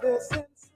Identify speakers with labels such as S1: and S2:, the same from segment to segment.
S1: brothers and sisters.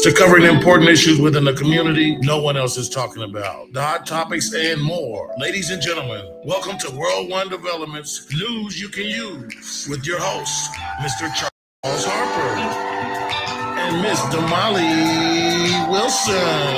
S2: To covering important issues within the community no one else is talking about, the hot topics and more. Ladies and gentlemen, welcome to World One Development's News You Can Use with your host, Mr. Charles Harper and Miss Damali Wilson.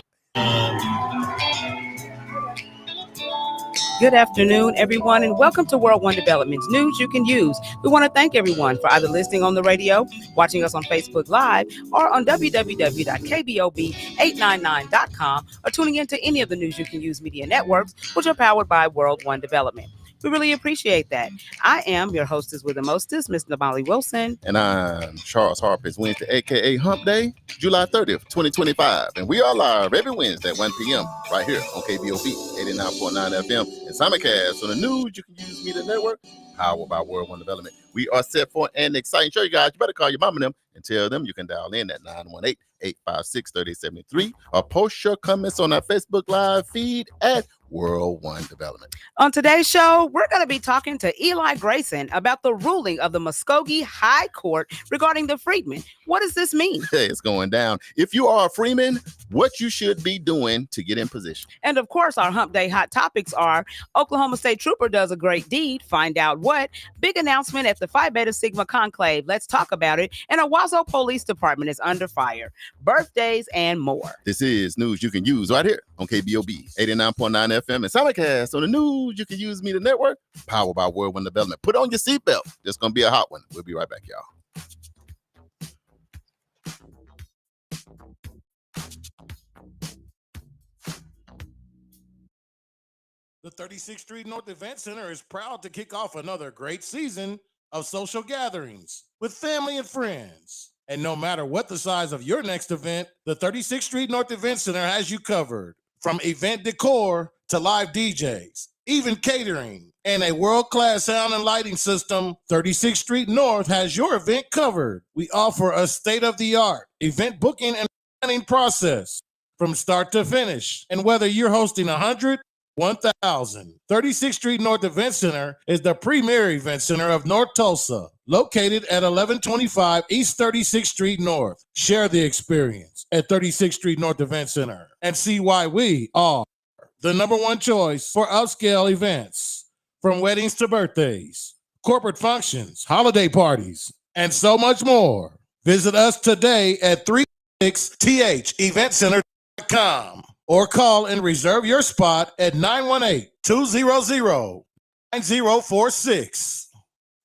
S3: Good afternoon, everyone, and welcome to World One Development's News You Can Use. We want to thank everyone for either listening on the radio, watching us on Facebook Live, or on www.kbob899.com, or tuning into any of the News You Can Use media networks, which are powered by World One Development. We really appreciate that. I am your hostess with the mostest, Miss Damali Wilson.
S4: And I'm Charles Harper. It's Wednesday, a.k.a. Hump Day, July 30th, 2025. And we are live every Wednesday at 1 p.m. right here on KBOB 89.9 FM and simulcast on the News You Can Use Media Network, powered by World One Development. We are set for an exciting show, you guys. You better call your mom and them and tell them you can dial in at 918-856-3073 or post your comments on our Facebook Live feed at World One Development.
S3: On today's show, we're going to be talking to Eli Grayson about the ruling of the Muskogee High Court regarding the freedmen. What does this mean?
S4: Hey, it's going down. If you are a freeman, what you should be doing to get in position.
S3: And of course, our Hump Day hot topics are Oklahoma State Trooper does a great deed. Find out what. Big announcement at the Phi Beta Sigma Conclave. Let's talk about it. And Owasso Police Department is under fire. Birthdays and more.
S4: This is News You Can Use right here on KBOB 89.9 FM and simulcast on the News You Can Use Media Network, powered by World One Development. Put on your seatbelt. It's going to be a hot one. We'll be right back, y'all.
S2: The 36th Street North Event Center is proud to kick off another great season of social gatherings with family and friends. And no matter what the size of your next event, the 36th Street North Event Center has you covered. From event decor to live DJs, even catering, and a world-class sound and lighting system, 36th Street North has your event covered. We offer a state-of-the-art event booking and planning process from start to finish. And whether you're hosting 100, 1,000, 36th Street North Event Center is the premier event center of North Tulsa, located at 1125 East 36th Street North. Share the experience at 36th Street North Event Center and see why we are the number one choice for upscale events, from weddings to birthdays, corporate functions, holiday parties, and so much more. Visit us today at 36theventcenter.com. or call and reserve your spot at 918-200-9046.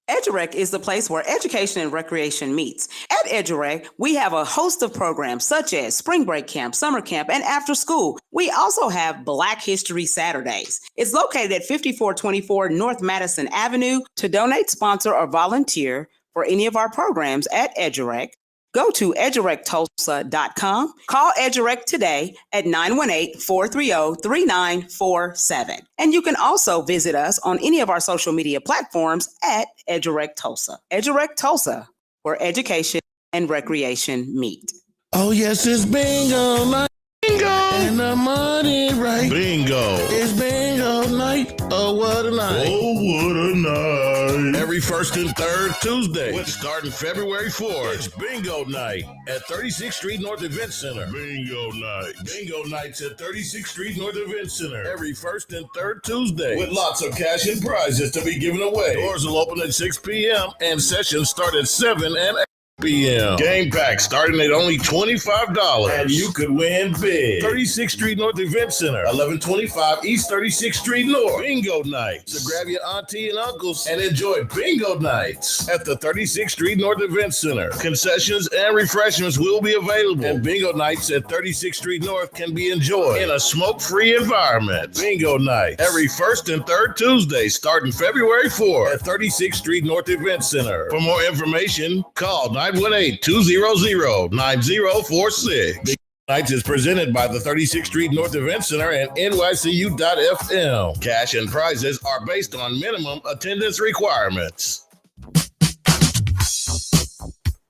S3: EduRec is the place where education and recreation meets. At EduRec, we have a host of programs such as spring break camp, summer camp, and after school. We also have Black History Saturdays. It's located at 5424 North Madison Avenue. To donate, sponsor, or volunteer for any of our programs at EduRec, go to edurectulsa.com. Call EduRec today at 918-430-3947. And you can also visit us on any of our social media platforms at EduRec Tulsa. EduRec Tulsa, where education and recreation meet.
S2: Oh, yes, it's bingo night. Bingo! And the money right. Bingo! It's bingo night. Oh, what a night. Oh, what a night. Every first and third Tuesday, starting February 4th, it's bingo night at 36th Street North Event Center. Bingo night. Bingo nights at 36th Street North Event Center. Every first and third Tuesday, with lots of cash and prizes to be given away. Doors will open at 6 p.m. and sessions start at 7 and 8. p.m. Game pack starting at only $25. And you could win big. 36th Street North Event Center, 1125 East 36th Street North. Bingo nights. So grab your auntie and uncles and enjoy bingo nights at the 36th Street North Event Center. Concessions and refreshments will be available. And bingo nights at 36th Street North can be enjoyed in a smoke-free environment. Bingo night every first and third Tuesday starting February 4th at 36th Street North Event Center. For more information, call 918-200-9046. Bingo Nights is presented by the 36th Street North Event Center and NYCU.FM. Cash and prizes are based on minimum attendance requirements.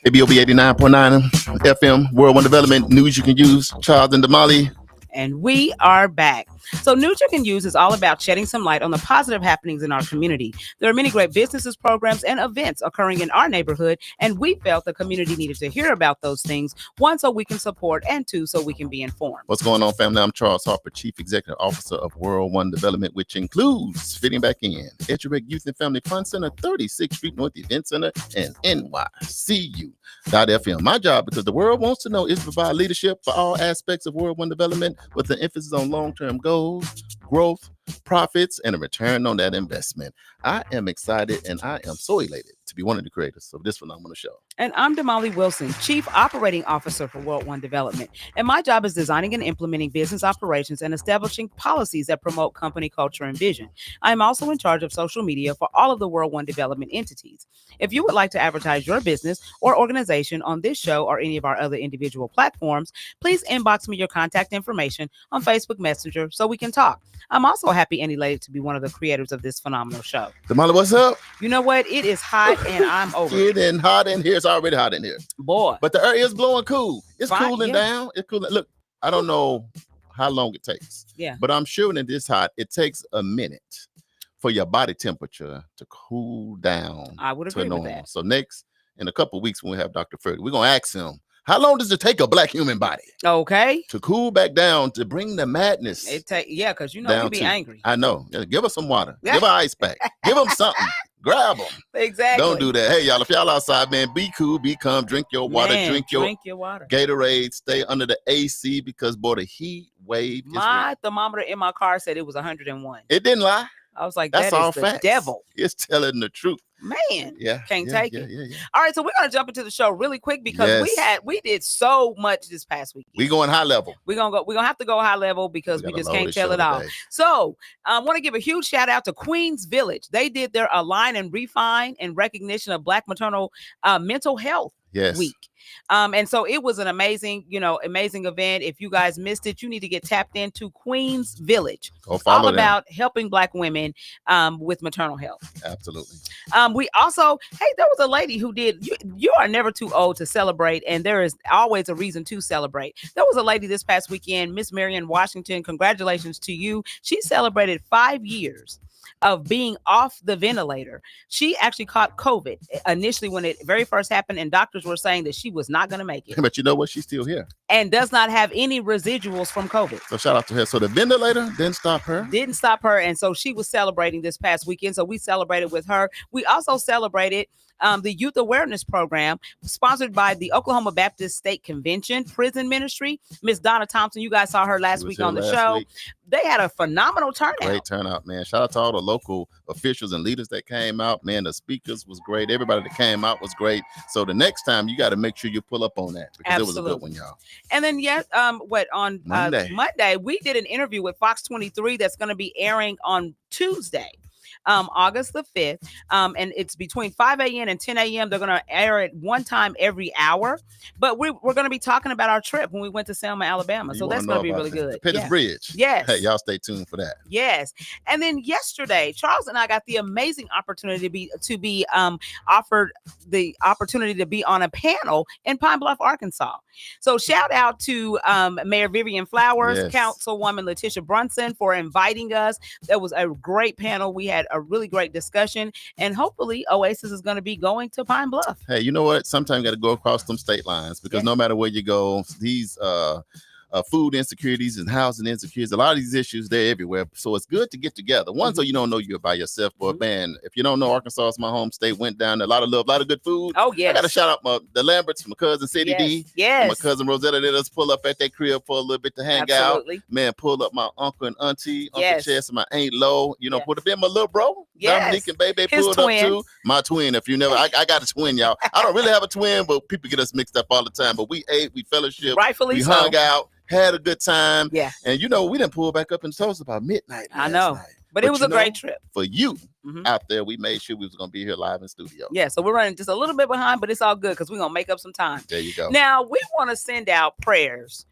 S4: KBOB 89.9 FM, World One Development, news you can use. Charles and Damali.
S3: And we are back. So News You Can Use is all about shedding some light on the positive happenings in our community. There are many great businesses, programs, and events occurring in our neighborhood, and we felt the community needed to hear about those things, one, so we can support, and two, so we can be informed.
S4: What's going on, family? I'm Charles Harper, Chief Executive Officer of World One Development, which includes fitting back in Edgerec Youth and Family Fun Center, 36th Street North Event Center, and NYCU.FM. My job, because the world wants to know, is to provide leadership for all aspects of World One Development with an emphasis on long-term goals, growth, profits, and a return on that investment. I am excited and I am so elated to be one of the creators of this phenomenal show.
S3: And I'm Damali Wilson, Chief Operating Officer for World One Development. And my job is designing and implementing business operations and establishing policies that promote company culture and vision. I am also in charge of social media for all of the World One Development entities. If you would like to advertise your business or organization on this show or any of our other individual platforms, please inbox me your contact information on Facebook Messenger so we can talk. I'm also happy and elated to be one of the creators of this phenomenal show.
S4: Damali, what's up?
S3: You know what? It is hot and I'm over it.
S4: Getting hot in here. It's already hot in here.
S3: Boy.
S4: But the air is blowing cool. It's
S3: Fine,
S4: cooling down. It's cooling. Look, I don't know how long it takes.
S3: Yeah.
S4: But I'm sure when it's hot, it takes a minute for your body temperature to cool down.
S3: I would agree with that.
S4: So next, in a couple of weeks when we have Dr. Ferdy, we're going to ask him, how long does it take a black human body
S3: to
S4: cool back down to bring the madness?
S3: Because you know we be angry.
S4: I know. Give us some water. Give her ice pack. Give them something. Grab them.
S3: Exactly.
S4: Don't do that. Hey, y'all, if y'all outside, man, be cool, be calm, drink your water, drink your
S3: water.
S4: Gatorade, stay under the AC because, boy, the heat wave is
S3: my
S4: real.
S3: Thermometer in my car said it was 101.
S4: It didn't lie.
S3: I was like,
S4: that's all
S3: the
S4: facts.
S3: devil.
S4: It's telling the truth.
S3: Man, can't take it.
S4: Yeah.
S3: All right, so we're gonna jump into the show really quick because we did so much this past week.
S4: We going high level.
S3: We're gonna have to go high level because we just can't tell it all. So I want to give a huge shout out to Queens Village. They did their Align and Refine in recognition of Black Maternal Mental Health Week. And so it was an amazing event. If you guys missed it, you need to get tapped into Queens Village.
S4: Go follow
S3: all
S4: them.
S3: About helping Black women with maternal health.
S4: Absolutely.
S3: We also, there was a lady who did, you are never too old to celebrate, and there is always a reason to celebrate. There was a lady this past weekend, Miss Marion Washington. Congratulations to you. She celebrated 5 years of being off the ventilator. She actually caught COVID initially when it very first happened, and doctors were saying that she was not going to make it.
S4: But you know what? She's still here.
S3: And does not have any residuals from COVID.
S4: So shout out to her. So the ventilator didn't stop her. And so she was celebrating this past weekend. So we celebrated with her. We also celebrated the Youth Awareness Program sponsored by the Oklahoma Baptist State Convention Prison Ministry. Miss Donna Thompson, you guys saw her last week on the show. They had a phenomenal turnout. Great turnout, man. Shout out to all the local officials and leaders that came out. Man, the speakers was great. Everybody that came out was great. So the next time you got to make sure you pull up on that because it was a good one, y'all.
S3: And then on Monday, we did an interview with Fox 23 that's going to be airing on Tuesday. August the 5th. And it's between 5 a.m. and 10 a.m. They're going to air it one time every hour. But we're going to be talking about our trip when we went to Selma, Alabama. So that's going to be really good.
S4: Pettis Bridge.
S3: Yes.
S4: Hey, y'all stay tuned for that.
S3: Yes. And then yesterday, Charles and I got the amazing opportunity to be offered the opportunity to be on a panel in Pine Bluff, Arkansas. So shout out to Mayor Vivian Flowers, Councilwoman Letitia Brunson for inviting us. That was a great panel. We had a really great discussion, and hopefully Oasis is going to be going to Pine Bluff.
S4: Hey, you know what? Sometimes you got to go across them state lines because no matter where you go, these food insecurities and housing insecurities. A lot of these issues, they're everywhere. So it's good to get together. One, so you don't know you're by yourself. But man, if you don't know, Arkansas is my home state. Went down there, a lot of love, a lot of good food.
S3: Oh, yes.
S4: I got to shout out the Lamberts, my cousin City D.
S3: Yes.
S4: And my cousin Rosetta let us pull up at that crib for a little bit to hang out. Man, pull up my uncle and auntie, Uncle Chess, and my Aunt Low. You know, put up in my little bro. Dominique and Baby pulled up too. My twin, if you never, I got a twin, y'all. I don't really have a twin, but people get us mixed up all the time. But we ate, we fellowship,
S3: rightfully
S4: we
S3: so.
S4: hung out, had a good time.
S3: Yeah.
S4: And you know, we didn't pull back up and toast about midnight.
S3: I know. Night. But it was a great trip.
S4: For you out there, we made sure we was going to be here live in studio.
S3: Yeah, so we're running just a little bit behind, but it's all good because we're going to make up some time.
S4: There you go.
S3: Now, we want to send out prayers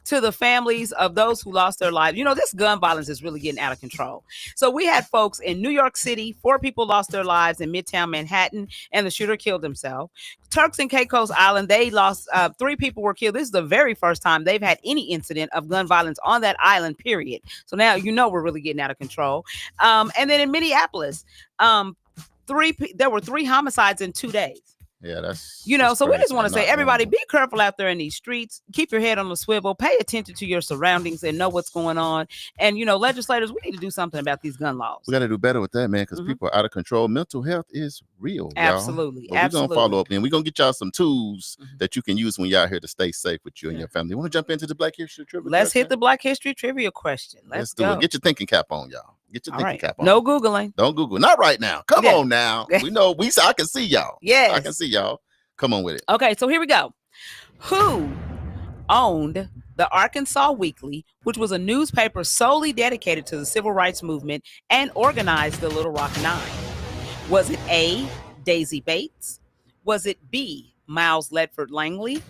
S3: to the families of those who lost their lives. You know, this gun violence is really getting out of control. So we had folks in New York City, 4 people lost their lives in Midtown Manhattan, and the shooter killed himself. Turks and Caicos Island, they lost 3 people were killed. This is the very first time they've had any incident of gun violence on that island, period. So now you know we're really getting out of control. And then in Minneapolis, there were 3 homicides in 2 days.
S4: Yeah, that's
S3: so we just want to say, everybody, be careful out there in these streets. Keep your head on the swivel. Pay attention to your surroundings and know what's going on. And, legislators, we need to do something about these gun laws.
S4: We got to do better with that, man, because people are out of control. Mental health is real.
S3: Absolutely.
S4: We're going to follow up, and we're going to get y'all some tools that you can use when you're out here to stay safe with you and your family. You want to jump into the Black History Trivia?
S3: Let's hit the Black History Trivia question. Let's
S4: do it. Get your thinking cap on, y'all. Get your thinking cap on.
S3: No Googling.
S4: Don't Google. Not right now. Come on now. We know I can see y'all.
S3: Yes.
S4: I can see y'all. Come on with it.
S3: Okay, so here we go. Who owned the Arkansas Weekly, which was a newspaper solely dedicated to the civil rights movement and organized the Little Rock Nine? Was it A, Daisy Bates? Was it B, Miles Ledford Langley?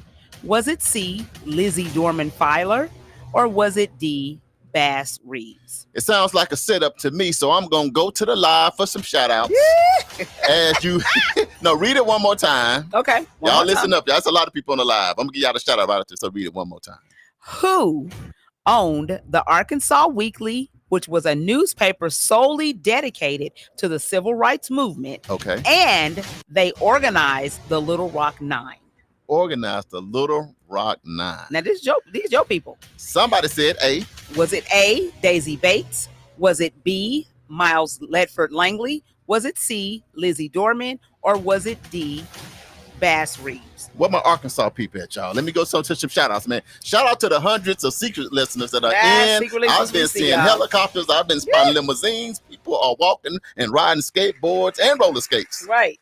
S3: Was it C, Lizzie Dorman Filer? Or was it D, Bass Reeves?
S4: It sounds like a setup to me, so I'm gonna go to the live for some shout outs. As you read it one more time.
S3: Okay.
S4: Y'all listen up. That's a lot of people on the live. I'm gonna give y'all a shout out about it, so read it one more time.
S3: Who owned the Arkansas Weekly, which was a newspaper solely dedicated to the civil rights movement?
S4: Okay.
S3: And they organized the Little Rock Nine.
S4: Organized the Little Rock Nine.
S3: Now these your people.
S4: Somebody said A.
S3: Was it A, Daisy Bates? Was it B, Miles Ledford Langley? Was it C, Lizzie Dorman? Or was it D, Bass Reeves?
S4: What my Arkansas people at, y'all? Let me go to some shout outs, man. Shout out to the hundreds of secret listeners that are in. I've been seeing helicopters. I've been spotting limousines. People are walking and riding skateboards and roller skates.
S3: Right.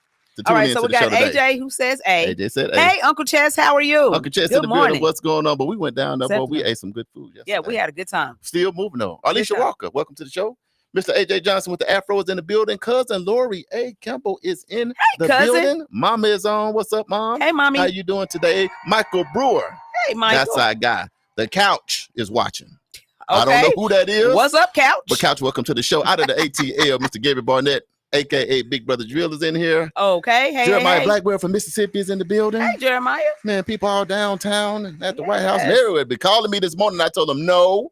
S3: All right, so we got AJ who says A.
S4: AJ said A.
S3: Hey, Uncle Chess, how are you?
S4: Uncle Chess in the building. What's going on? But we went down there, but we ate some good food yesterday.
S3: Yeah, we had a good time.
S4: Still moving on. Alicia Walker, welcome to the show. Mr. AJ Johnson with the Afro is in the building. Cousin Lori A. Campbell is in the building. Mama is on. What's up, Mom?
S3: Hey, Mommy.
S4: How you doing today? Michael Brewer.
S3: Hey, Michael.
S4: That's our guy. The Couch is watching. Okay. I don't know who that is.
S3: What's up, Couch?
S4: But Couch, welcome to the show. Out of the ATL, Mr. Gary Barnett, a.k.a. Big Brother Drill, is in here.
S3: Okay. Hey,
S4: Jeremiah Blackwell from Mississippi is in the building.
S3: Hey, Jeremiah.
S4: Man, people all downtown and at the White House. Mary would be calling me this morning. I told them, no.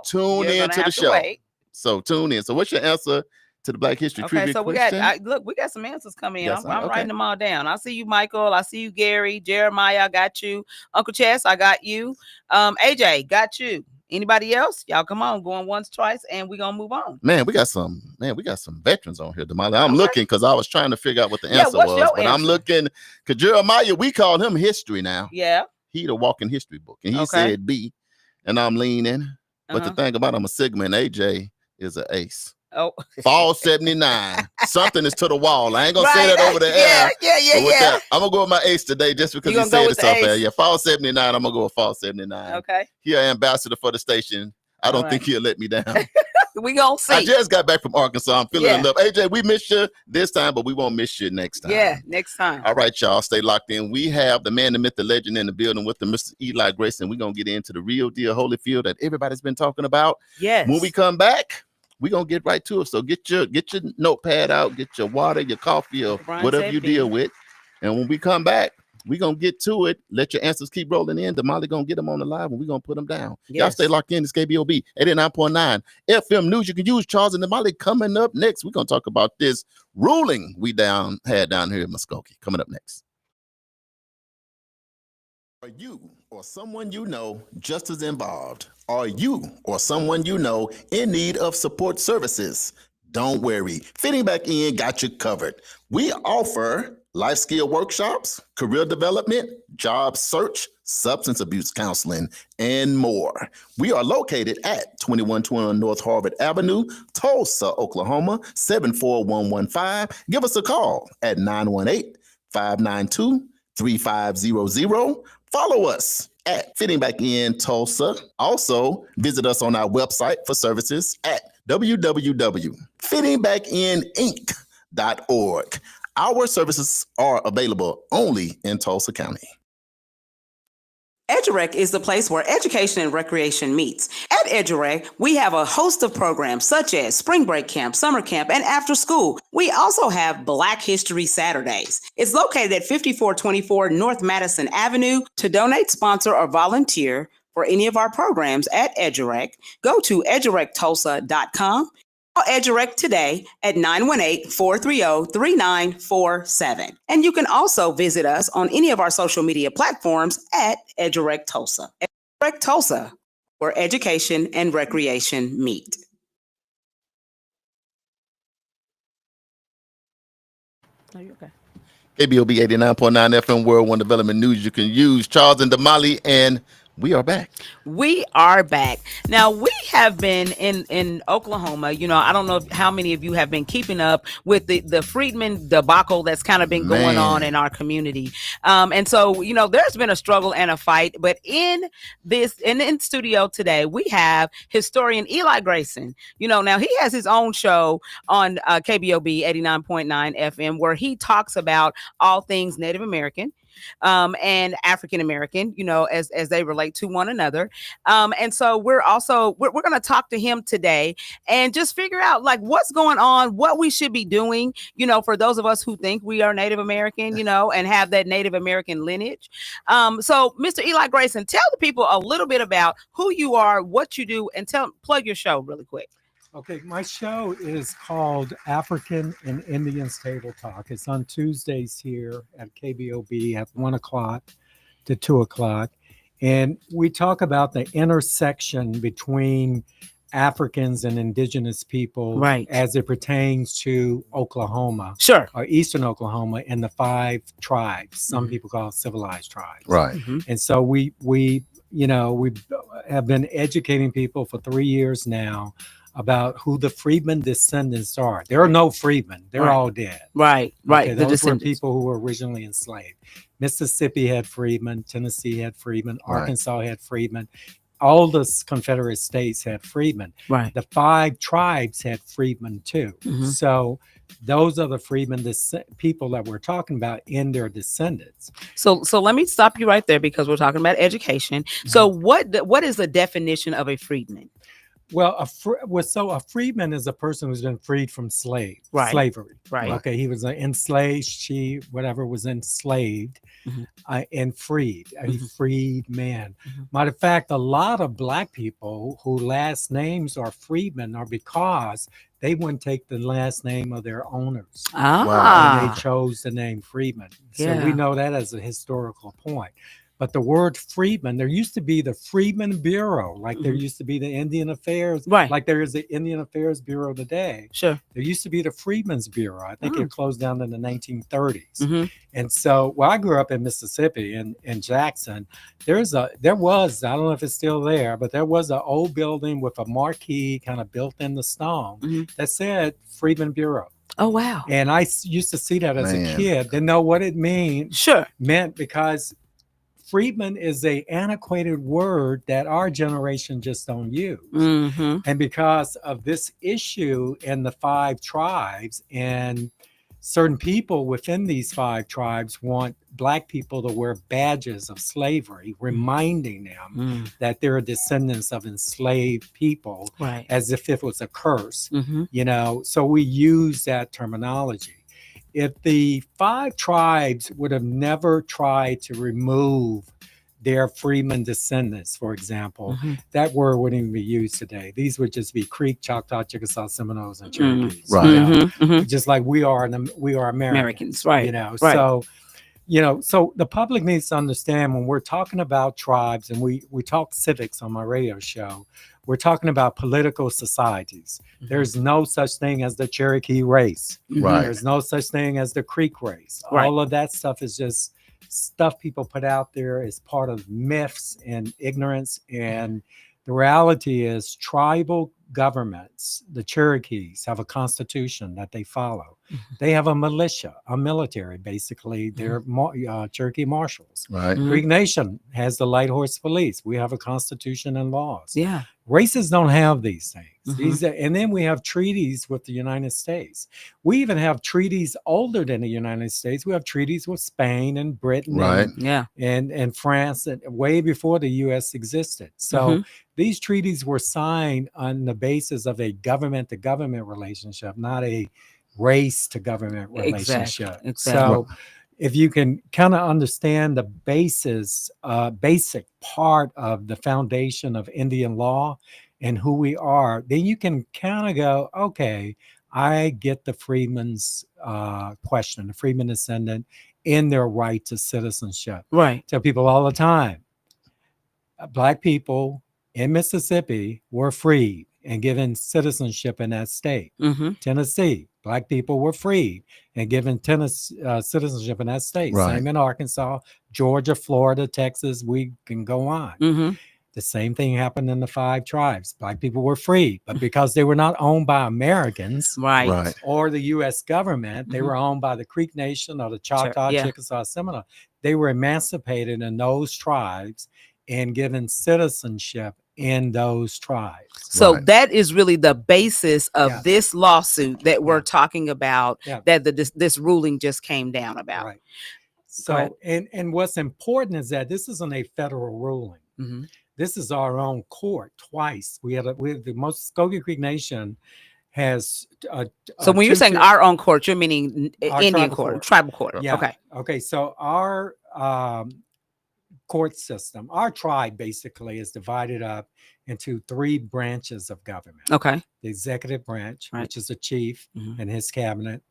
S4: Tune in to the show. Wait. So tune in. So what's your answer to the Black History Trivia
S3: so
S4: question?
S3: we got some answers coming in. I'm writing them all down. I see you, Michael. I see you, Gary. Jeremiah, I got you. Uncle Chess, I got you. AJ, got you. Anybody else? Y'all come on, going once, twice, and we're gonna move on.
S4: We got some veterans on here, Damali. I'm looking because I was trying to figure out what the answer was. But I'm looking because Jeremiah, we call him history now.
S3: Yeah.
S4: He the walking history book. And he said B. And I'm leaning. But the thing about I'm a Sigma and AJ is an ace.
S3: Oh,
S4: Fall 79. Something is to the wall. I ain't gonna say that over the air.
S3: Yeah.
S4: I'm gonna go with my ace today just because he said it's up there. Yeah, Fall 79. I'm gonna go with Fall 79.
S3: Okay.
S4: He an ambassador for the station. I don't think he'll let me down.
S3: We gonna see.
S4: I just got back from Arkansas. I'm feeling in love. AJ, we missed you this time, but we won't miss you next time.
S3: Yeah, next time.
S4: All right, y'all. Stay locked in. We have the man, the myth, the legend in the building with the Mr. Eli Grayson. We're gonna get into the real deal Holyfield that everybody's been talking about.
S3: Yes.
S4: When we come back, we're gonna get right to it. So get your notepad out, get your water, your coffee, or whatever you deal with. And when we come back, we're gonna get to it. Let your answers keep rolling in. Damali gonna get them on the live and we're gonna put them down. Yes. Y'all stay locked in. It's KBOB 89.9 FM News. You can use Charles and Damali. Coming up next, we're gonna talk about this ruling we had down here in Muskogee. Coming up next. Are you or someone you know just as involved? Are you or someone you know in need of support services? Don't worry, Fitting Back In got you covered. We offer life skill workshops, career development, job search, substance abuse counseling, and more. We are located at 2121 North Harvard Avenue, Tulsa, Oklahoma, 74115. Give us a call at 918-592-3500. Follow us at Fitting Back In Tulsa. Also, visit us on our website for services at www.fittingbackininc.org. Our services are available only in Tulsa County.
S3: EduRec is the place where education and recreation meets. At EduRec, we have a host of programs such as spring break camp, summer camp, and after school. We also have Black History Saturdays. It's located at 5424 North Madison Avenue. To donate, sponsor, or volunteer for any of our programs at EduRec, go to edurectulsa.com. Call EduRec today at 918-430-3947. And you can also visit us on any of our social media platforms at EduRec Tulsa. EduRec Tulsa, where education and recreation meet. Are you okay?
S4: KBOB 89.9 FM World One Development News you can use. Charles and Damali, and we are back.
S3: We are back. Now, we have been in Oklahoma. You know, I don't know how many of you have been keeping up with the Freedman debacle that's kind of been going on in our community. And so, you know, there's been a struggle and a fight. But in studio today, we have historian Eli Grayson. You know, now he has his own show on KBOB 89.9 FM where he talks about all things Native American and African American, you know, as they relate to one another. And so we're going to talk to him today and just figure out like what's going on, what we should be doing, you know, for those of us who think we are Native American, you know, and have that Native American lineage. So Mr. Eli Grayson, tell the people a little bit about who you are, what you do, and plug your show really quick.
S1: Okay, my show is called African and Indians Table Talk. It's on Tuesdays here at KBOB at 1 o'clock to 2 o'clock. And we talk about the intersection between Africans and indigenous people as it pertains to Oklahoma.
S3: Sure.
S1: Or Eastern Oklahoma and the 5 tribes. Some people call it civilized tribes.
S4: Right.
S1: Mm-hmm. And so we have been educating people for 3 years now about who the freedmen descendants are. There are no freedmen. They're all dead.
S3: Right.
S1: Okay, those were people who were originally enslaved. Mississippi had freedmen. Tennessee had freedmen. Arkansas had freedmen. All the Confederate states had freedmen.
S3: Right.
S1: The 5 tribes had freedmen too. Mm-hmm. So those are the freedmen, people that we're talking about in their descendants.
S3: So let me stop you right there because we're talking about education. Mm-hmm. So what is the definition of a freedman?
S1: Well, a freedman is a person who's been freed from slavery.
S3: Right.
S1: Okay, he was enslaved. She, whatever, was enslaved and freed. A freed man. Mm-hmm. Matter of fact, a lot of Black people whose last names are freedmen are because they wouldn't take the last name of their owners. And they chose the name freedman. So we know that as a historical point. But the word freedman, there used to be the Freedmen Bureau, like there used to be the Indian Affairs, like there is the Indian Affairs Bureau today.
S3: Sure.
S1: There used to be the Freedmen's Bureau. I think it closed down in the 1930s. Mm-hmm. And so, I grew up in Mississippi in Jackson. There was, I don't know if it's still there, but there was an old building with a marquee kind of built in the stone that said Freedmen Bureau.
S3: Oh, wow.
S1: And I used to see that as a kid. Didn't know what it meant because freedman is a antiquated word that our generation just don't use. Mm-hmm. And because of this issue in the 5 tribes, and certain people within these 5 tribes want Black people to wear badges of slavery, reminding them that they're descendants of enslaved people, as if it was a curse, you know, so we use that terminology. If the 5 tribes would have never tried to remove their freedmen descendants, for example, that word wouldn't even be used today. These would just be Creek, Choctaw, Chickasaw, Seminoles, and Cherokees.
S4: Right.
S1: You know? Just like we are Americans.
S3: Right.
S1: You know,
S3: right.
S1: So So the public needs to understand when we're talking about tribes, and we talk civics on my radio show, we're talking about political societies. There's no such thing as the Cherokee race.
S4: Right.
S1: There's no such thing as the Creek race.
S3: Right.
S1: All of that stuff is just stuff people put out there as part of myths and ignorance. And the reality is tribal governments, the Cherokees, have a constitution that they follow. They have a militia, a military, basically. They're Cherokee marshals.
S4: Right.
S1: Creek Nation has the Light Horse Police. We have a constitution and laws.
S3: Yeah.
S1: Races don't have these things. And then we have treaties with the United States. We even have treaties older than the United States. We have treaties with Spain and Britain,
S4: Right.
S1: and France, and way before the U.S. existed. So these treaties were signed on the basis of a government-to-government relationship, not a race-to-government relationship.
S3: Exactly.
S1: So if you can kind of understand the basic part of the foundation of Indian law and who we are, then you can kind of go, okay, I get the freedmen's question, the freedmen descendant in their right to citizenship.
S3: Right.
S1: Tell people all the time, Black people in Mississippi were freed and given citizenship in that state. Tennessee, Black people were freed and given citizenship in that state.
S4: Right.
S1: Same in Arkansas, Georgia, Florida, Texas. We can go on. The same thing happened in the 5 tribes. Black people were freed, but because they were not owned by Americans or the U.S. government, they were owned by the Creek Nation or the Choctaw, Chickasaw, Seminole. They were emancipated in those tribes and given citizenship in those tribes.
S3: So that is really the basis of this lawsuit that we're talking about, that this ruling just came down about.
S1: Right. So, and what's important is that this isn't a federal ruling. This is our own court twice. We have the Muskogee Creek Nation has.
S3: So when you're saying our own court, you're meaning Indian court, tribal court.
S1: Yeah.
S3: Okay.
S1: Okay. So our court system, our tribe basically is divided up into 3 branches of government.
S3: Okay.
S1: The executive branch, which is the chief and his cabinet,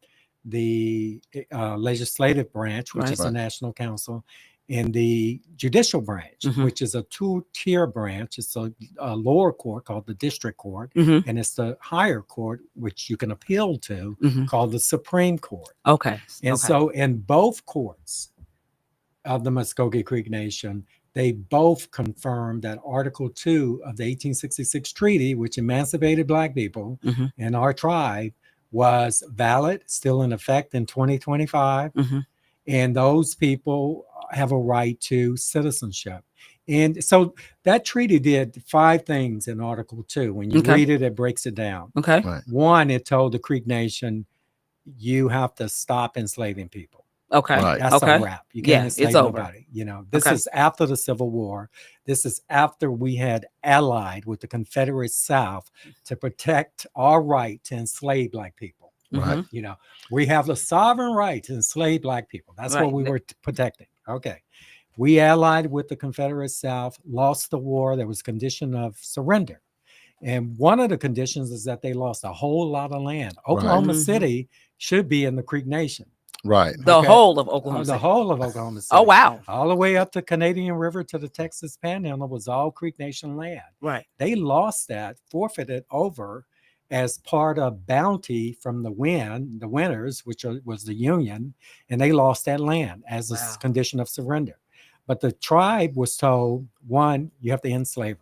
S1: the legislative branch, which is the National Council, and the judicial branch, which is a 2-tier branch. It's a lower court called the district court, and it's the higher court, which you can appeal to, called the Supreme Court.
S3: Okay.
S1: And so in both courts of the Muskogee Creek Nation, they both confirmed that Article 2 of the 1866 treaty, which emancipated Black people and our tribe, was valid, still in effect in 2025. And those people have a right to citizenship. And so that treaty did 5 things in Article 2. When you read it, it breaks it down.
S3: Okay.
S4: Right.
S1: 1, it told the Creek Nation, you have to stop enslaving people.
S3: Okay.
S4: Right.
S1: That's a wrap. You can't enslave
S3: it's over.
S1: nobody. This is after the Civil War. This is after we had allied with the Confederate South to protect our right to enslave Black people.
S4: Right.
S1: We have the sovereign right to enslave Black people. That's what we were protecting. Okay. We allied with the Confederate South, lost the war. There was a condition of surrender. And one of the conditions is that they lost a whole lot of land. Oklahoma City should be in the Creek Nation.
S4: Right.
S3: The whole of Oklahoma City.
S1: The whole of Oklahoma City.
S3: Oh, wow.
S1: All the way up the Canadian River to the Texas Panhandle was all Creek Nation land.
S3: Right.
S1: They lost that, forfeited over as part of bounty from the winners, which was the Union, and they lost that land as a condition of surrender. But the tribe was told, 1, you have to end slavery.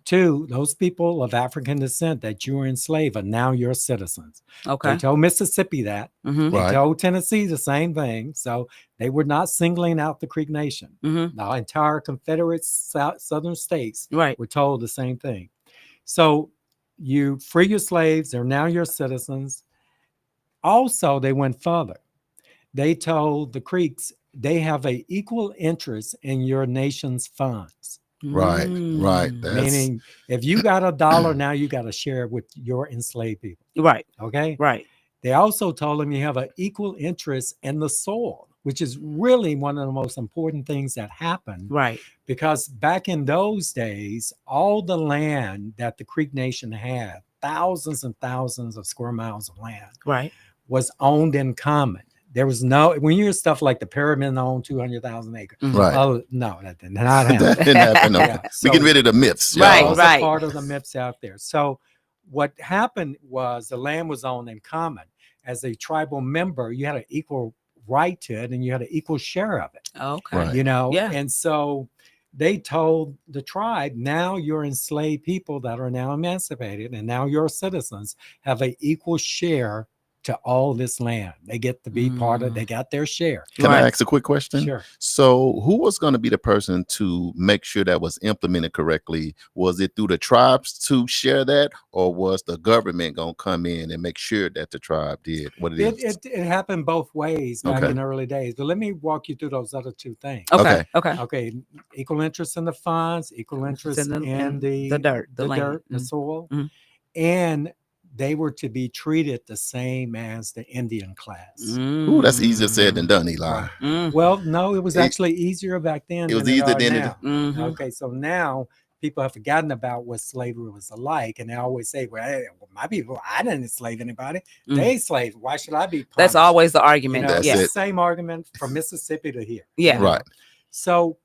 S1: 2, those people of African descent that you were enslaved are now your citizens.
S3: Okay.
S1: They told Mississippi that. They told Tennessee the same thing. So they were not singling out the Creek Nation. The entire Confederate Southern states were told the same thing. So you free your slaves. They're now your citizens. Also, they went further. They told the Creeks they have an equal interest in your nation's funds.
S4: Right.
S1: Meaning, if you got $1, now you got to share it with your enslaved people.
S3: Right.
S1: Okay.
S3: Right.
S1: They also told them you have an equal interest in the soil, which is really one of the most important things that happened.
S3: Right.
S1: Because back in those days, all the land that the Creek Nation had, thousands and thousands of square miles of land,
S3: right,
S1: was owned in common. There was no, when you hear stuff like the pyramid owned 200,000 acres.
S4: Right.
S1: Oh, no, that did not happen.
S4: That didn't happen. Okay.
S1: Yeah,
S4: We get rid of the myths.
S3: Right,
S4: y'all.
S1: those are part of the myths out there. So what happened was the land was owned in common. As a tribal member, you had an equal right to it and you had an equal share of it.
S3: Okay.
S4: Right.
S1: You know,
S3: Yeah.
S1: and so they told the tribe, now you're enslaved people that are now emancipated and now your citizens have an equal share to all this land. They get to be part of, they got their share.
S4: Can I ask a quick question?
S1: Sure.
S4: So who was going to be the person to make sure that was implemented correctly? Was it through the tribes to share that, or was the government going to come in and make sure that the tribe did what it is?
S1: It happened both ways back
S4: Okay.
S1: in the early days, but let me walk you through those other two things.
S3: Okay.
S1: Okay. Equal interest in the funds, equal interest in the
S3: dirt, the land.
S1: dirt, the soil,
S3: Mhm.
S1: and they were to be treated the same as the Indian class.
S4: Ooh, that's easier said than done, Eli.
S1: Right. Well, no, it was actually easier back then.
S4: It was
S1: than
S4: easier
S1: are
S4: than
S1: now.
S3: Mhm.
S1: So now people have forgotten about what slavery was like, and they always say, "Well, hey, my people, I didn't enslave anybody. They enslaved. Why should I be punished?"
S3: That's always the argument.
S1: You know,
S4: That's
S1: it's
S4: it.
S1: the same argument from Mississippi to here.
S3: Yeah.
S1: you know?
S4: Right.
S1: So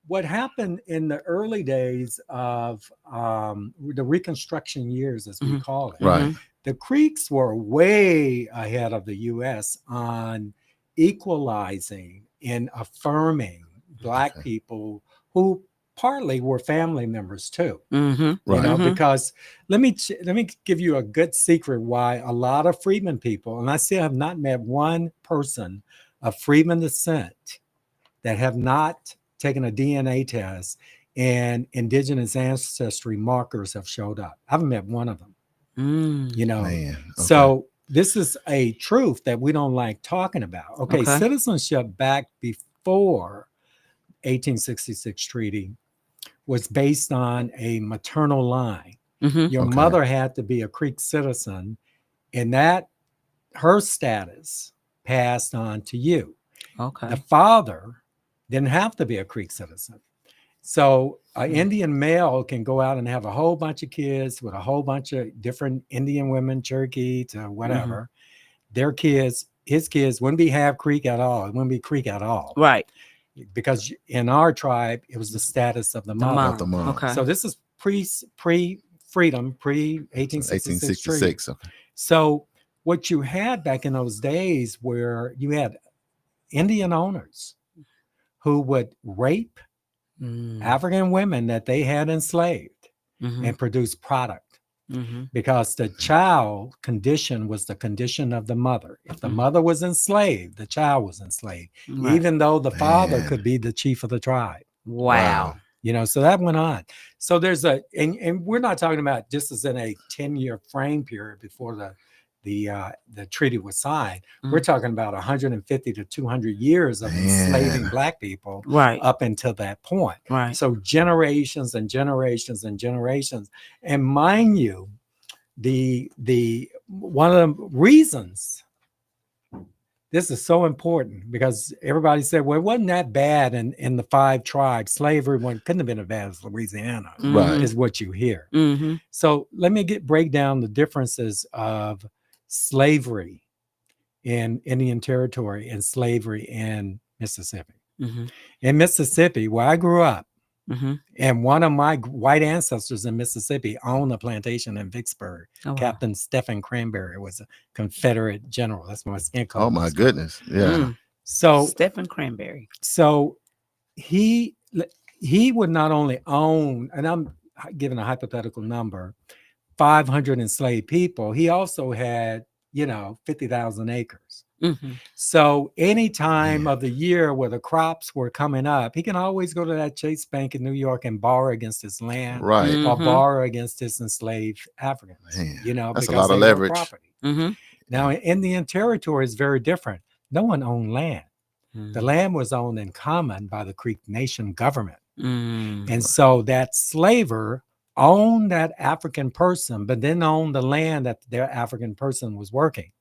S1: what happened in the early days of the Reconstruction years, as we call it,
S4: Right.
S1: the Creeks were way ahead of the U.S. on equalizing and affirming Black people who partly were family members too.
S3: Mm-hmm.
S1: You know,
S3: Mhm.
S1: because let me give you a good secret why a lot of freedmen people, and I still have not met one person of freedmen descent that have not taken a DNA test and indigenous ancestry markers have showed up. I haven't met one of them. You know,
S4: Man, okay.
S1: so this is a truth that we don't like talking about. Okay. Citizenship back before 1866 treaty was based on a maternal line. Your mother had to be a Creek citizen, and that her status passed on to you. The father didn't have to be a Creek citizen. So an Indian male can go out and have a whole bunch of kids with a whole bunch of different Indian women, Cherokee to whatever. Their kids, his kids wouldn't be half Creek at all. It wouldn't be Creek at all.
S3: Right.
S1: Because in our tribe, it was the status of the mother.
S4: The mom.
S3: Okay.
S1: So this is pre-freedom, pre-1866 treaty.
S4: 1866. Okay.
S1: So what you had back in those days where you had Indian owners who would rape African women that they had enslaved and produce product because the child condition was the condition of the mother. If the mother was enslaved, the child was enslaved, even though the father could be the chief of the tribe.
S3: Wow.
S1: You know, so that went on. So there's and we're not talking about just as in a 10-year frame period before the treaty was signed. We're talking about 150 to 200 years of enslaving Black people up until that point.
S3: Right.
S1: So generations and generations and generations. And mind you, the one of the reasons this is so important, because everybody said, well, it wasn't that bad in the 5 tribes. Slavery couldn't have been as bad as Louisiana, is what you hear. So let me break down the differences of slavery in Indian Territory and slavery in Mississippi. In Mississippi, where I grew up, and one of my white ancestors in Mississippi owned a plantation in Vicksburg. Captain Stephen Cranberry was a Confederate general. That's my skin color.
S4: Oh my goodness. Yeah.
S1: So
S3: Stephen Cranberry.
S1: So he would not only own, and I'm giving a hypothetical number, 500 enslaved people. He also had, 50,000 acres. So any time of the year where the crops were coming up, he can always go to that Chase Bank in New York and borrow against his land, or borrow against his enslaved Africans.
S4: Man, that's
S1: because
S4: a lot of
S1: they were
S4: leverage.
S1: property. Now, in Indian Territory is very different. No one owned land. The land was owned in common by the Creek Nation government. And so that slaver owned that African person, but then owned the land that their African person was working.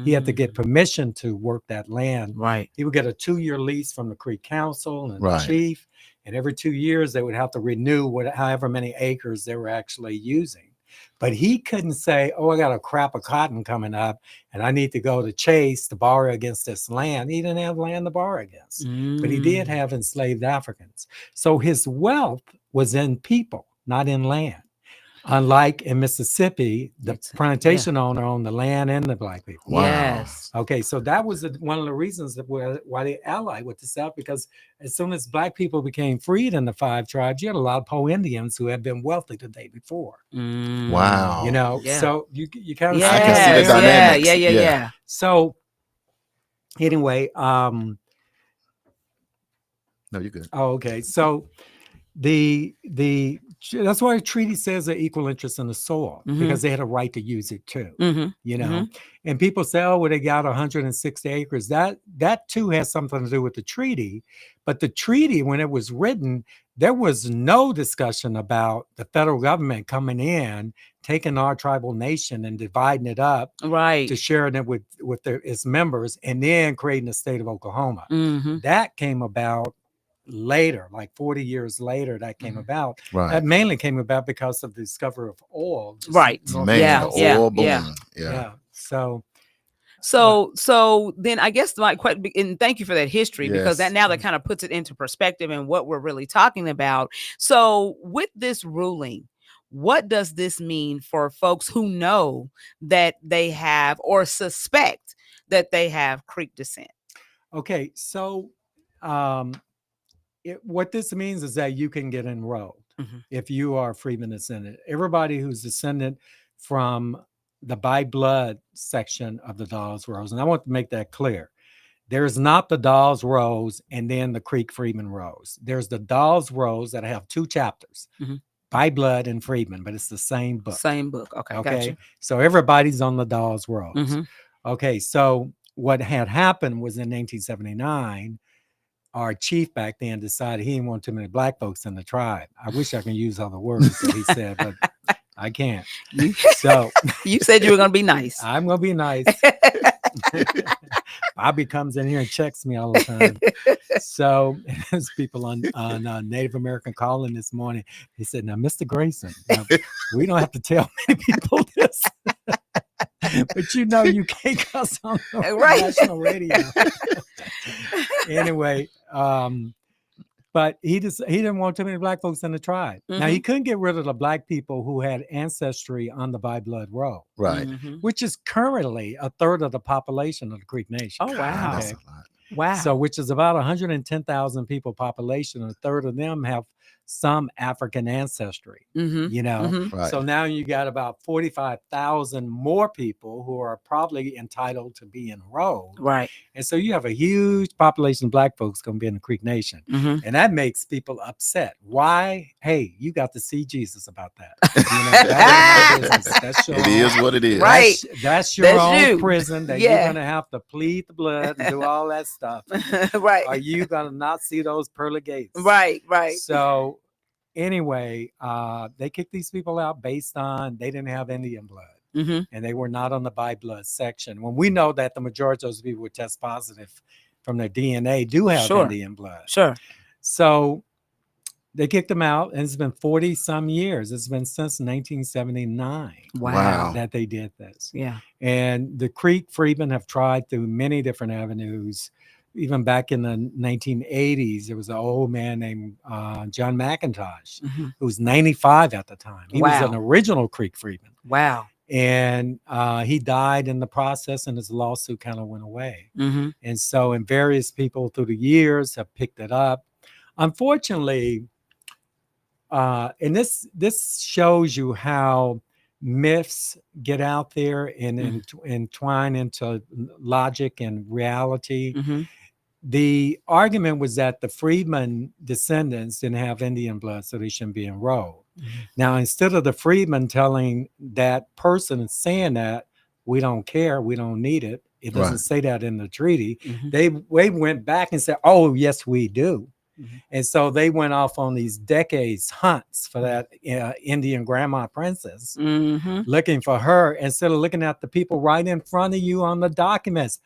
S1: He had to get permission to work that land.
S3: Right.
S1: He would get a 2-year lease from the Creek Council and
S4: Right.
S1: the chief. And every 2 years, they would have to renew however many acres they were actually using. But he couldn't say, oh, I got a crop of cotton coming up and I need to go to Chase to borrow against this land. He didn't have land to borrow against, but he did have enslaved Africans. So his wealth was in people, not in land. Unlike in Mississippi, the plantation owner owned the land and the black people.
S5: Wow. Yes.
S1: Okay, so that was one of the reasons that why they allied with the South, because as soon as black people became freed in the 5 tribes, you had a lot of Po Indians who had been wealthy the day before.
S4: Wow.
S1: You know, so you kind of
S4: I can see the dynamics.
S5: Yeah.
S1: So anyway,
S4: no, you're good.
S1: Oh, okay. So that's why the treaty says they're equal interest in the soil, because they had a right to use it too. You know, and people say, oh, well, they got 160 acres. That too has something to do with the treaty. But the treaty, when it was written, there was no discussion about the federal government coming in, taking our tribal nation and dividing it up,
S5: right,
S1: to share it with its members, and then creating the state of Oklahoma. That came about later, like 40 years later, that came about.
S4: Right.
S1: That mainly came about because of the discovery of oil.
S5: Right.
S4: Oil boom.
S1: Yeah. So
S5: then I guess my question, and thank you for that history, because that kind of puts it into perspective and what we're really talking about. So with this ruling, what does this mean for folks who know that they have or suspect that they have Creek descent?
S1: Okay, so what this means is that you can get enrolled if you are a freedman descendant. Everybody who's descended from the by blood section of the Dawes Rose, and I want to make that clear. There's not the Dawes Rose and then the Creek Freedman Rose. There's the Dawes Rose that have 2 chapters, by blood and freedman, but it's the same book.
S5: Same book. Okay. Gotcha.
S1: So everybody's on the Dawes Rose. Okay, so what had happened was in 1979, our chief back then decided he didn't want too many black folks in the tribe. I wish I could use other words that he said, but I can't. So
S5: you said you were going to be nice.
S1: I'm going to be nice. Bobby comes in here and checks me all the time. So there's people on Native American calling this morning. He said, now, Mr. Grayson, we don't have to tell many people this. But you can't cuss on the national radio. Anyway, but he didn't want too many black folks in the tribe. Now, he couldn't get rid of the black people who had ancestry on the by blood row,
S4: right?
S1: Which is currently 1/3 of the population of the Creek Nation.
S5: Oh, wow.
S1: Okay?
S4: That's a lot.
S5: Wow.
S1: So, which is about 110,000 people population, and 1/3 of them have some African ancestry, you know?
S4: Right.
S1: So now you got about 45,000 more people who are probably entitled to be enrolled.
S5: Right.
S1: And so you have a huge population of black folks going to be in the Creek Nation. And that makes people upset. Why? Hey, you got to see Jesus about that. That's your
S4: it is what it is.
S5: Right.
S1: That's your own prison that you're going to have to plead the blood and do all that stuff.
S5: Right.
S1: Are you going to not see those pearly gates?
S5: Right.
S1: So anyway, they kicked these people out based on they didn't have Indian blood, and they were not on the by blood section. When we know that the majority of those people who test positive from their DNA do have Indian blood. So they kicked them out, and it's been 40 some years. It's been since 1979 that they did this.
S5: Yeah.
S1: And the Creek Freedmen have tried through many different avenues. Even back in the 1980s, there was an old man named John McIntosh, who was 95 at the time. He was an original Creek Freedman.
S5: Wow.
S1: And he died in the process, and his lawsuit kind of went away. And so, and various people through the years have picked it up. Unfortunately, and this shows you how myths get out there and entwine into logic and reality. The argument was that the freedmen descendants didn't have Indian blood, so they shouldn't be enrolled. Now, instead of the freedmen telling that person and saying that, we don't care, we don't need it, it doesn't say that in the treaty, they went back and said, oh, yes, we do. And so they went off on these decades hunts for that Indian grandma princess, looking for her instead of looking at the people right in front of you on the documents.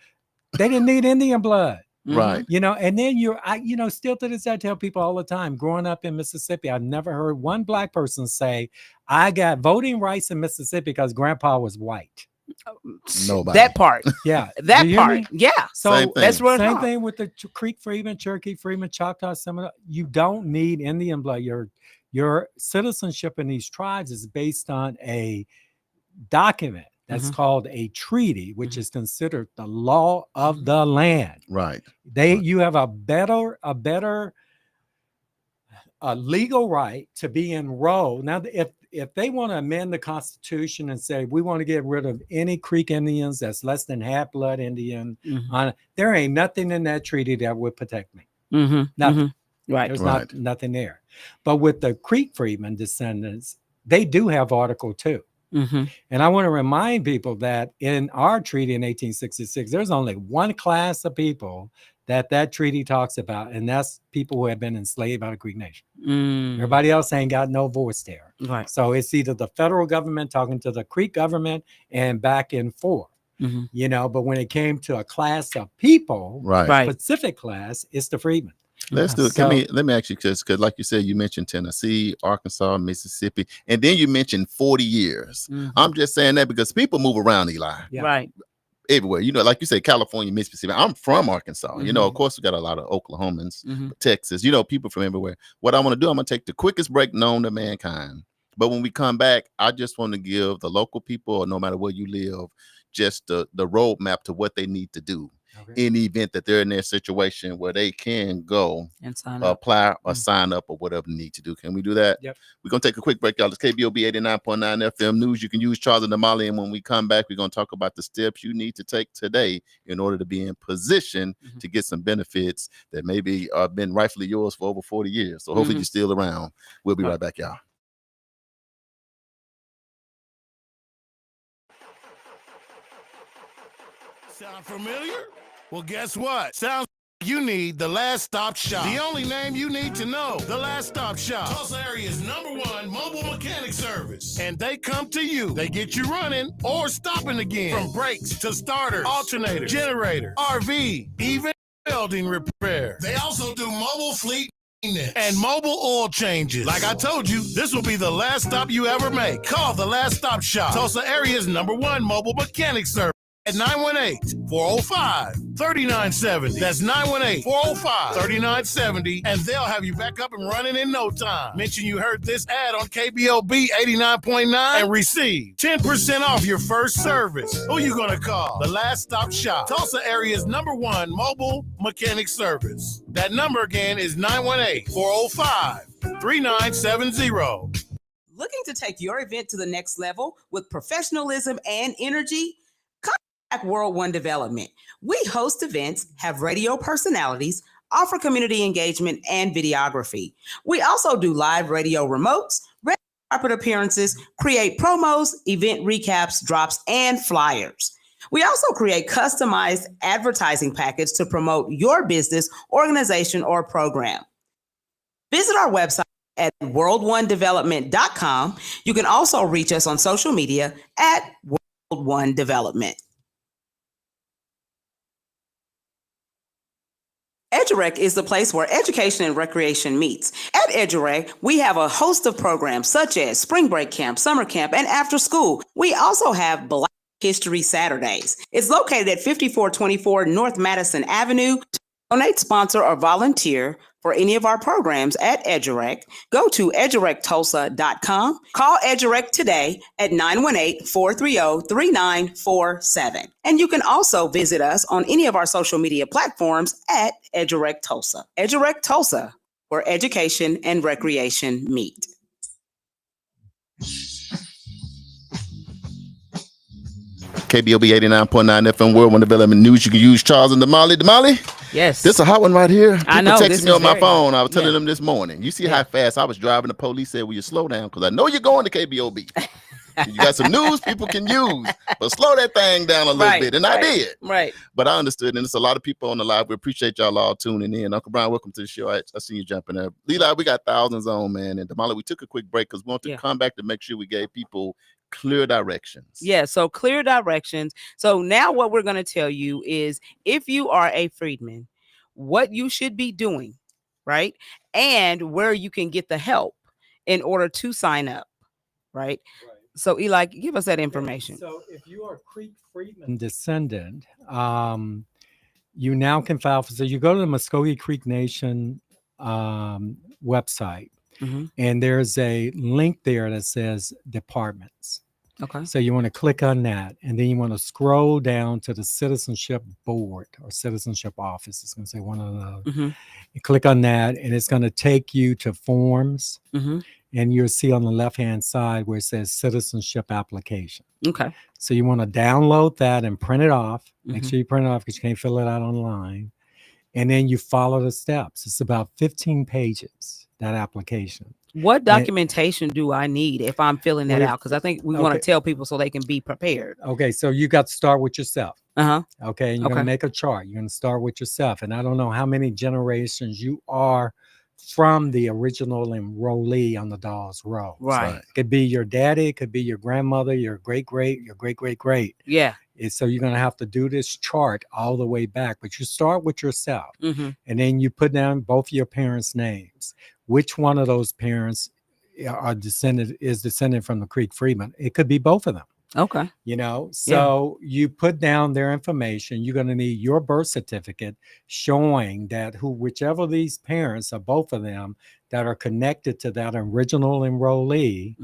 S1: They didn't need Indian blood.
S4: Right.
S1: You know, and then still to this day, I tell people all the time, growing up in Mississippi, I've never heard one black person say, I got voting rights in Mississippi because grandpa was white.
S4: Nobody.
S5: That part.
S1: Yeah.
S5: That part. Yeah.
S1: So
S5: that's real
S1: same
S5: talk.
S1: thing with the Creek Freeman, Cherokee Freeman, Choctaw, Seminole. You don't need Indian blood. Your citizenship in these tribes is based on a document that's called a treaty, which is considered the law of the land.
S4: Right.
S1: You have a better legal right to be enrolled. Now, if they want to amend the Constitution and say we want to get rid of any Creek Indians that's less than half blood Indian, there ain't nothing in that treaty that would protect me. Nothing.
S5: Right.
S1: There's nothing there. But with the Creek Freedmen descendants, they do have Article 2. And I want to remind people that in our treaty in 1866, there's only one class of people that treaty talks about, and that's people who have been enslaved by the Creek Nation. Everybody else ain't got no voice there.
S5: Right.
S1: So it's either the federal government talking to the Creek government and back and forth. You know, but when it came to a class of people, specific class, it's the freedmen.
S4: Let's do it. Let me ask you, because like you said, you mentioned Tennessee, Arkansas, Mississippi, and then you mentioned 40 years. I'm just saying that because people move around, Eli.
S5: Right.
S4: Everywhere. You know, like you said, California, Mississippi. I'm from Arkansas. You know, of course, we got a lot of Oklahomans, Texas, you know, people from everywhere. What I want to do, I'm going to take the quickest break known to mankind. But when we come back, I just want to give the local people, or no matter where you live, just the roadmap to what they need to do. In the event that they're in their situation where they can go
S5: and
S4: apply or sign up or whatever they need to do. Can we do that?
S1: Yep.
S4: We're going to take a quick break, y'all. It's KBOB 89.9 FM News. You can use Charles and Damali. And when we come back, we're going to talk about the steps you need to take today in order to be in position to get some benefits that maybe have been rightfully yours for over 40 years. So hopefully you're still around. We'll be right back, y'all.
S2: Sound familiar? Well, guess what? Sounds like you need the Last Stop Shop. The only name you need to know, the Last Stop Shop. Tulsa area's #1 mobile mechanic service. And they come to you. They get you running or stopping again. From brakes to starters, alternators, generators, RV, even welding repair. They also do mobile fleet and mobile oil changes. Like I told you, this will be the last stop you ever make. Call the Last Stop Shop. Tulsa area's #1 mobile mechanic service. At 918-405-3970. That's 918-405-3970. And they'll have you back up and running in no time. Mention you heard this ad on KBOB 89.9 and receive 10% off your first service. Who you gonna call? The Last Stop Shop. Tulsa area's #1 mobile mechanic service. That number again is 918-405-3970.
S3: Looking to take your event to the next level with professionalism and energy? World One Development. We host events, have radio personalities, offer community engagement and videography. We also do live radio remotes, red carpet appearances, create promos, event recaps, drops, and flyers. We also create customized advertising package to promote your business, organization, or program. Visit our website at worldonedevelopment.com. You can also reach us on social media at World One Development. EduRec is the place where education and recreation meets. At EduRec, we have a host of programs such as spring break camp, summer camp, and after school. We also have Black History Saturdays. It's located at 5424 North Madison Avenue. To donate, sponsor, or volunteer for any of our programs at EduRec, go to edurectulsa.com. Call EduRec today at 918-430-3947. And you can also visit us on any of our social media platforms at EduRec Tulsa. EduRec Tulsa, where education and recreation meet.
S4: KBOB 89.9 FM World One Development News. You can use Charles and Damali. Damali?
S5: Yes.
S4: This is a hot one right here. People
S5: I know.
S4: texting me on my phone. I was telling them this morning. You see how fast I was driving. The police said, will you slow down? Because I know you're going to KBOB. You got some news people can use, but slow that thing down a little bit. And I did.
S5: Right.
S4: But I understood. And there's a lot of people on the live. We appreciate y'all all tuning in. Uncle Brian, welcome to the show. I see you jumping up. Levi, we got thousands on, man. And Damali, we took a quick break because we want to come back to make sure we gave people clear directions.
S5: Yeah, so clear directions. So now what we're going to tell you is if you are a freedman, what you should be doing, right? And where you can get the help in order to sign up, right? So Eli, give us that information.
S1: So if you are Creek Freedman descendant, you now can file for, so you go to the Muskogee Creek Nation website, and there's a link there that says departments.
S5: Okay.
S1: So you want to click on that, and then you want to scroll down to the Citizenship Board or Citizenship Office. It's going to say one of those. You click on that, and it's going to take you to forms, and you'll see on the left-hand side where it says Citizenship Application.
S5: Okay.
S1: So you want to download that and print it off. Make sure you print it off because you can't fill it out online. And then you follow the steps. It's about 15 pages, that application.
S5: What documentation do I need if I'm filling that out? Because I think we want to tell people so they can be prepared.
S1: Okay, so you got to start with yourself. Okay, and you're going to
S5: Okay.
S1: make a chart. You're going to start with yourself. And I don't know how many generations you are from the original enrollee on the Dawes Roll.
S5: Right.
S1: It could be your daddy, it could be your grandmother, your great-great, your great-great-great.
S5: Yeah.
S1: So you're going to have to do this chart all the way back, but you start with yourself, and then you put down both your parents' names. Which one of those parents is descended from the Creek Freedman? It could be both of them.
S5: Okay.
S1: You know, so you put down their information. You're going to need your birth certificate showing that whichever of these parents or both of them that are connected to that original enrollee,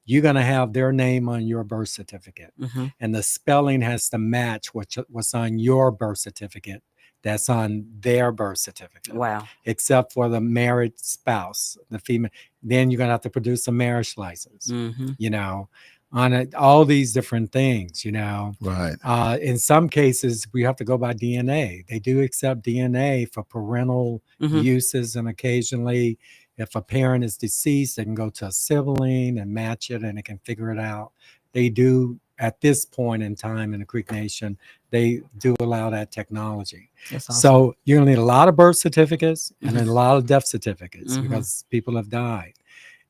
S1: you're going to have their name on your birth certificate. And the spelling has to match what's on your birth certificate that's on their birth certificate.
S5: Wow.
S1: Except for the married spouse, the female. Then you're going to have to produce a marriage license, you know, on it, all these different things, you know.
S4: Right.
S1: In some cases, we have to go by DNA. They do accept DNA for parental uses, and occasionally, if a parent is deceased, they can go to a sibling and match it, and they can figure it out. They do, at this point in time in the Creek Nation, they do allow that technology.
S5: That's awesome.
S1: So you're going to need a lot of birth certificates and then a lot of death certificates because people have died.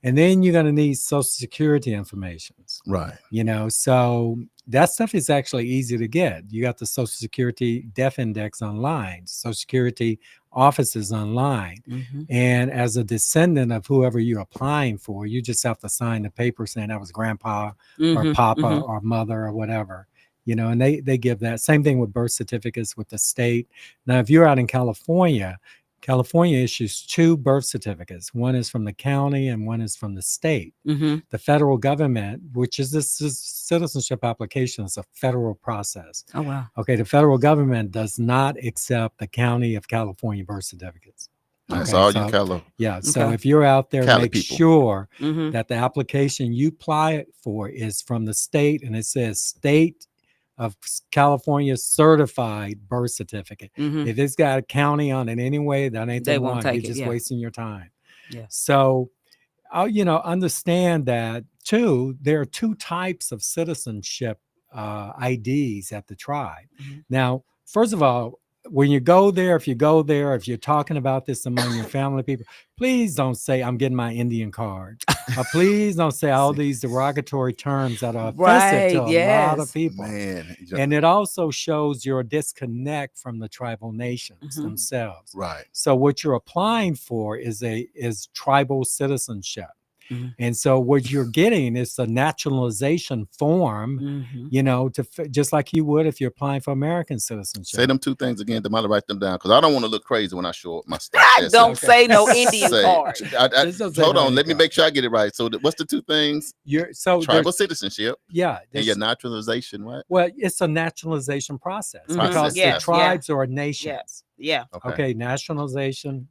S1: And then you're going to need Social Security information.
S4: Right.
S1: You know, so that stuff is actually easy to get. You got the Social Security Death Index online, Social Security offices online. And as a descendant of whoever you're applying for, you just have to sign the paper saying that was grandpa or papa or mother or whatever. You know, and they give that. Same thing with birth certificates with the state. Now, if you're out in California, California issues 2 birth certificates. One is from the county and one is from the state. The federal government, which is this citizenship application, is a federal process.
S5: Oh, wow.
S1: Okay, the federal government does not accept the county of California birth certificates.
S4: That's
S1: Okay,
S4: all
S1: so,
S4: you Cali.
S1: Yeah, so if you're out there,
S4: Cali
S1: make
S4: people.
S1: sure that the application you apply for is from the state, and it says State of California certified birth certificate. If it's got a county on it anyway, that ain't the one. You're just wasting your time. So, you know, understand that too. There are 2 types of citizenship IDs at the tribe. Now, first of all, when you go there, if you're talking about this among your family people, please don't say I'm getting my Indian card. Please don't say all these derogatory terms that are offensive to a lot of people.
S4: Man.
S1: And it also shows your disconnect from the tribal nations themselves.
S4: Right.
S1: So what you're applying for is tribal citizenship. And so what you're getting is a naturalization form, you know, just like you would if you're applying for American citizenship.
S4: Say them 2 things again, Damali, write them down, because I don't want to look crazy when I show up my stuff.
S5: Don't say no Indian card.
S4: Hold on, let me make sure I get it right. So what's the 2 things? Tribal citizenship.
S1: Yeah.
S4: And your naturalization, right?
S1: Well, it's a naturalization process because
S4: Yes,
S1: the tribes are nations.
S5: Okay.
S1: Naturalization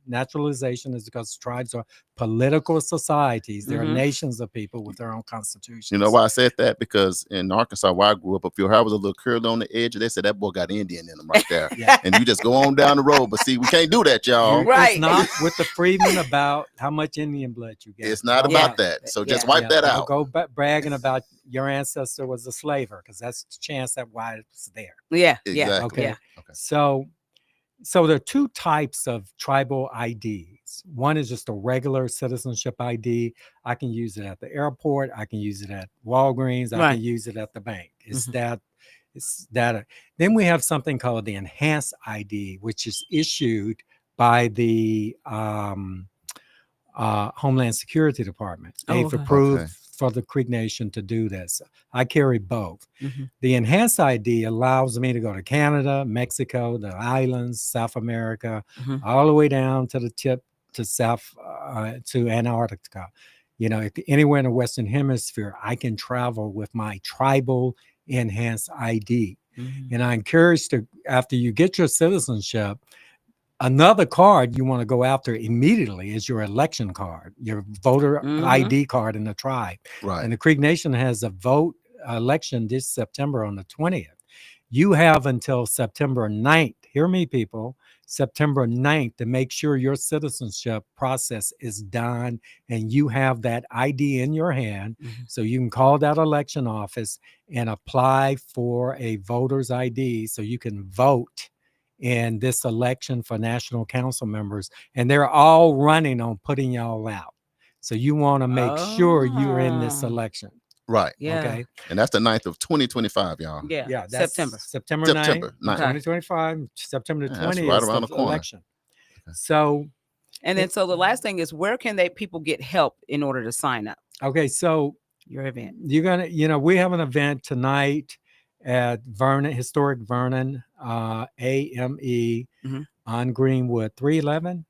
S1: is because tribes are political societies. There are nations of people with their own constitutions.
S4: You know why I said that? Because in Arkansas, where I grew up, if your hair was a little curly on the edge, they said that boy got Indian in him right there. And you just go on down the road. But see, we can't do that, y'all.
S1: It's not with the freedmen about how much Indian blood you get.
S4: It's not about that. So just wipe that out.
S1: Go bragging about your ancestor was a slaver, because that's the chance that why it's there.
S4: Exactly.
S1: Okay. So there are 2 types of tribal IDs. One is just a regular citizenship ID. I can use it at the airport. I can use it at Walgreens. I can use it at the bank. It's that. Then we have something called the enhanced ID, which is issued by the Homeland Security Department. They've approved for the Creek Nation to do this. I carry both. The enhanced ID allows me to go to Canada, Mexico, the islands, South America, all the way down to the tip to to Antarctica. You know, if anywhere in the Western Hemisphere, I can travel with my tribal enhanced ID. And I encourage to, after you get your citizenship, another card you want to go after immediately is your election card, your voter ID card in the tribe.
S4: Right.
S1: And the Creek Nation has a vote election this September on the 20th. You have until September 9th. Hear me, people. September 9th to make sure your citizenship process is done and you have that ID in your hand. So you can call that election office and apply for a voter's ID so you can vote in this election for national council members. And they're all running on putting y'all out. So you want to make sure you're in this election.
S4: Right.
S5: Yeah.
S1: Okay.
S4: And that's the 9th of 2025, y'all.
S5: Yeah.
S1: Yeah. That's
S5: September
S1: 9th,
S4: 9th.
S1: 2025, September the 20th.
S4: That's right around the corner.
S1: Election. So.
S5: And then, so the last thing is, where can people get help in order to sign up?
S1: Okay. So
S5: your event.
S1: You're going to, we have an event tonight at Vernon, historic Vernon, AME on Greenwood, 311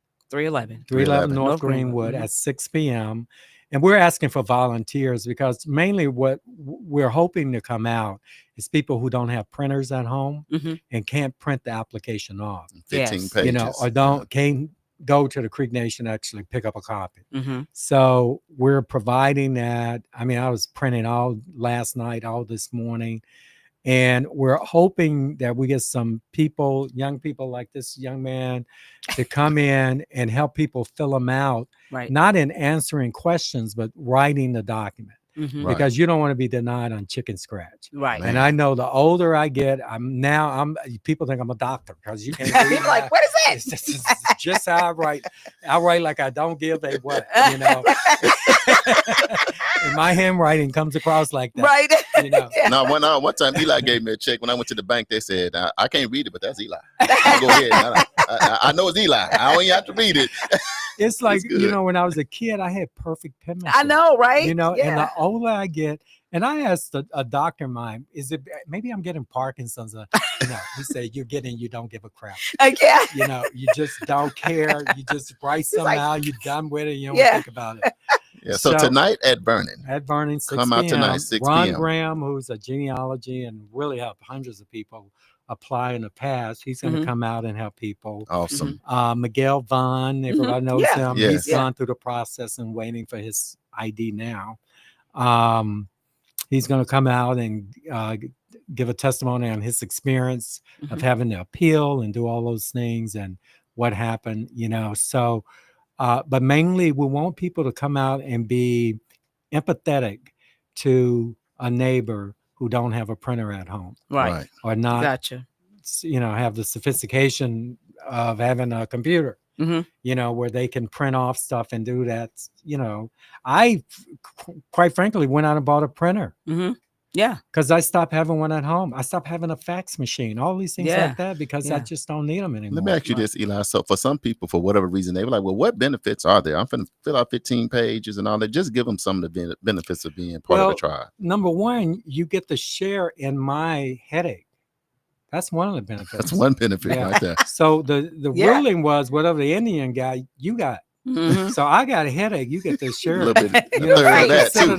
S1: North Greenwood at 6 p.m. And we're asking for volunteers because mainly what we're hoping to come out is people who don't have printers at home and can't print the application off.
S4: 15 pages.
S1: Or can't go to the Creek Nation actually pick up a copy. So we're providing that. I mean, I was printing all last night, all this morning. And we're hoping that we get some people, young people like this young man, to come in and help people fill them out, not in answering questions, but writing the document. Because you don't want to be denied on chicken scratch.
S5: Right.
S1: And I know the older I get, people think I'm a doctor because you can read
S5: like, what is that?
S1: It's just how I write. I write like I don't give a what, And my handwriting comes across like that.
S5: Right.
S4: Now, one time Eli gave me a check when I went to the bank. They said, I can't read it, but that's Eli. I'll go ahead. I know it's Eli. I don't even have to read it.
S1: It's like, when I was a kid, I had perfect penmanship.
S5: I know, right?
S1: And the older I get, and I asked a doctor of mine, is it maybe I'm getting Parkinson's? He said, you don't give a crap.
S5: Yeah.
S1: You just don't care. You just write something out. You're done with it. You don't think about it.
S4: Yeah. So tonight at Vernon.
S1: 6
S4: Come out tonight, 6
S1: Ron
S4: p.m.
S1: Graham, who's a genealogy and really helped hundreds of people apply in the past. He's going to come out and help people.
S4: Awesome.
S1: Miguel Vaughn, everybody knows him.
S4: Yes.
S1: He's gone through the process and waiting for his ID now. He's going to come out and give a testimony on his experience of having to appeal and do all those things and what happened, So, but mainly we want people to come out and be empathetic to a neighbor who don't have a printer at home.
S5: Right.
S1: Or not, have the sophistication of having a computer, where they can print off stuff and do that. I quite frankly went out and bought a printer.
S5: Yeah.
S1: Because I stopped having one at home. I stopped having a fax machine, all these things like that, because I just don't need them anymore.
S4: Let me ask you this, Eli. So for some people, for whatever reason, they were like, well, what benefits are there? I'm going to fill out 15 pages and all that. Just give them some of the benefits of being part of the tribe.
S1: Number one, you get to share in my headache. That's one of the benefits.
S4: That's one benefit right there.
S1: So the ruling was whatever the Indian guy, you got. So I got a headache. You get to share
S4: a little bit of that too.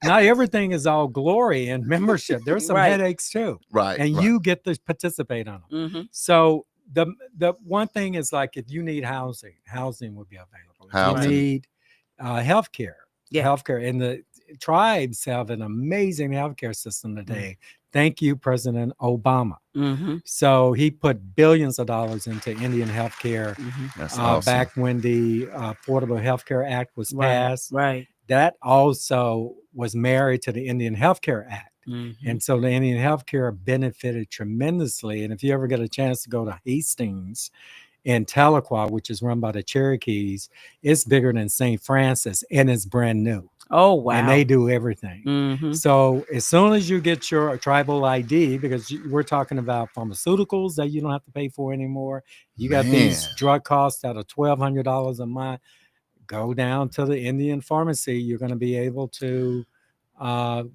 S1: Not everything is all glory and membership. There's some headaches too.
S4: Right.
S1: And you get to participate on them. So the one thing is like if you need housing would be available. If you need healthcare. Healthcare. And the tribes have an amazing healthcare system today. Thank you, President Obama. So he put billions of dollars into Indian healthcare
S4: That's awesome.
S1: Back when the Affordable Health Care Act was passed.
S5: Right.
S1: That also was married to the Indian Health Care Act. And so the Indian Health Care benefited tremendously. And if you ever get a chance to go to Hastings in Tahlequah, which is run by the Cherokees, it's bigger than St. Francis and it's brand new.
S5: Oh, wow.
S1: And they do everything. So as soon as you get your tribal ID, because we're talking about pharmaceuticals that you don't have to pay for anymore. You got these drug costs that are $1,200 a month. Go down to the Indian pharmacy. You're going to be able to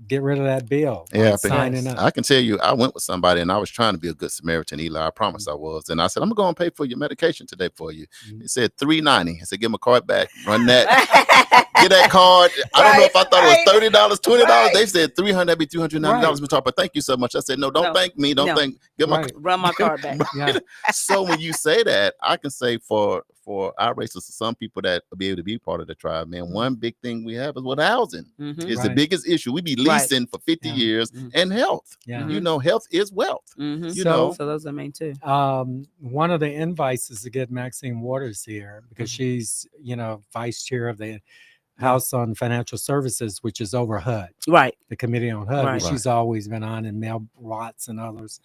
S1: get rid of that bill.
S4: Yeah,
S1: signing up.
S4: I can tell you, I went with somebody and I was trying to be a good Samaritan, Eli. I promise I was. And I said, I'm going to pay for your medication today for you. He said $3.90. I said, give my card back, run that, get that card. I don't know if I thought it was $30, $20. They said $300, that'd be $390. But thank you so much. I said, no, don't thank me. Don't thank,
S5: run my card back.
S4: So when you say that, I can say for our races, some people that will be able to be part of the tribe, man, one big thing we have is with housing. It's the biggest issue. We be leasing for 50 years and health. You know, health is wealth. You know,
S5: so those are main too.
S1: One of the invites is to get Maxine Waters here because she's, vice chair of the House on Financial Services, which is over HUD, the Committee on HUD, which she's always been on, and Mel Watts and others,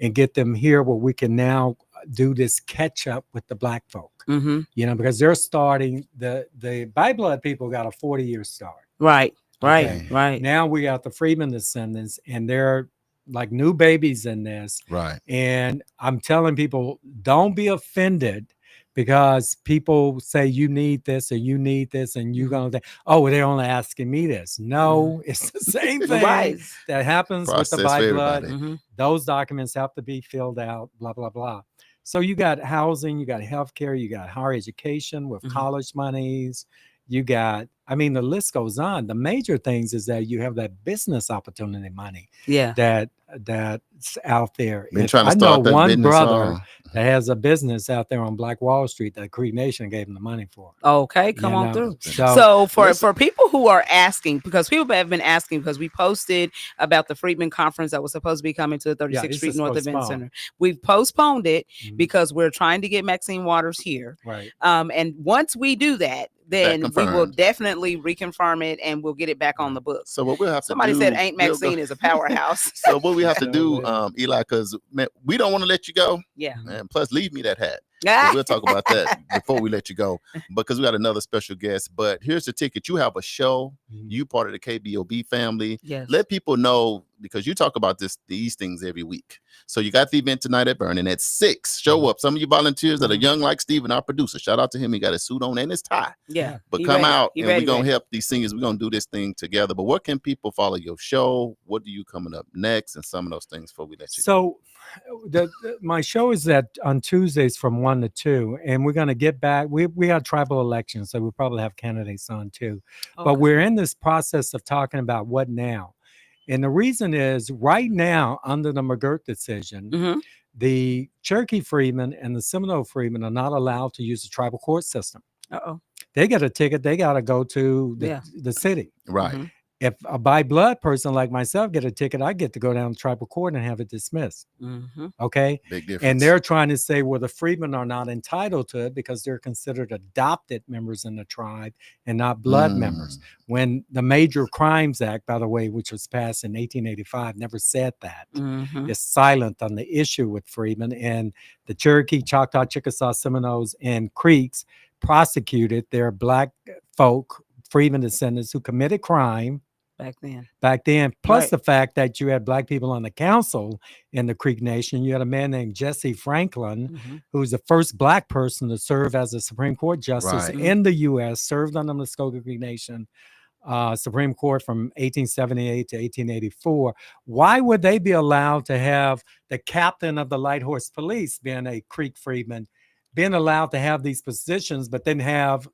S1: and get them here where we can now do this catch up with the Black folk, because they're starting the by blood people got a 40-year start.
S5: Right.
S1: Now we got the Freeman descendants, and they're like new babies in this.
S4: Right.
S1: And I'm telling people, don't be offended because people say you need this or you need this, and you're going to think, oh, they're only asking me this. No, it's the same thing that happens with the by blood. Those documents have to be filled out, blah, blah, blah. So you got housing, you got healthcare, you got higher education with college monies. You got, the list goes on. The major things is that you have that business opportunity money. That's out there.
S4: I know
S1: one brother that has a business out there on Black Wall Street that Creek Nation gave him the money for.
S5: Okay, come on through. So for people who are asking, because people have been asking, because we posted about the Freedman Conference that was supposed to be coming to the 36th Street North Event Center. We've postponed it because we're trying to get Maxine Waters here.
S1: Right.
S5: And once we do that, then we will definitely reconfirm it and we'll get it back on the books.
S4: So what we'll have
S5: Somebody said Aunt Maxine is a powerhouse.
S4: So what we have to do, Eli, because we don't want to let you go.
S5: Yeah.
S4: And plus, leave me that hat. We'll talk about that before we let you go, because we got another special guest. But here's the ticket. You have a show. You part of the KBOB family.
S5: Yes.
S4: Let people know, because you talk about these things every week. So you got the event tonight at Vernon at 6. Show up. Some of you volunteers that are young like Steven, our producer. Shout out to him. He got his suit on and his tie.
S5: Yeah.
S4: But come out and we're going to help these singers. We're going to do this thing together. But what can people follow your show? What do you coming up next? And some of those things before we let you go.
S1: My show is on Tuesdays from 1 to 2, and we're going to get back. We got tribal elections, so we'll probably have candidates on too. Okay. But we're in this process of talking about what now. And the reason is right now, under the McGirt decision, the Cherokee Freedmen and the Seminole Freedmen are not allowed to use the tribal court system. They get a ticket. They got to go to the city.
S4: Right.
S1: If a by blood person like myself get a ticket, I get to go down to tribal court and have it dismissed. Okay.
S4: Big difference.
S1: And they're trying to say, well, the freedmen are not entitled to it because they're considered adopted members in the tribe and not blood members. When the Major Crimes Act, by the way, which was passed in 1885, never said that. It's silent on the issue with freedmen. And the Cherokee, Choctaw, Chickasaw, Seminoles, and Creeks prosecuted their Black folk, freedmen descendants who committed crime back then, plus the fact that you had Black people on the council in the Creek Nation. You had a man named Jesse Franklin, who was the first Black person to serve as a Supreme Court justice in the U.S., served on the Muskogee Creek Nation Supreme Court from 1878 to 1884. Why would they be allowed to have the captain of the Light Horse Police being a Creek freedman, being allowed to have these positions, but then have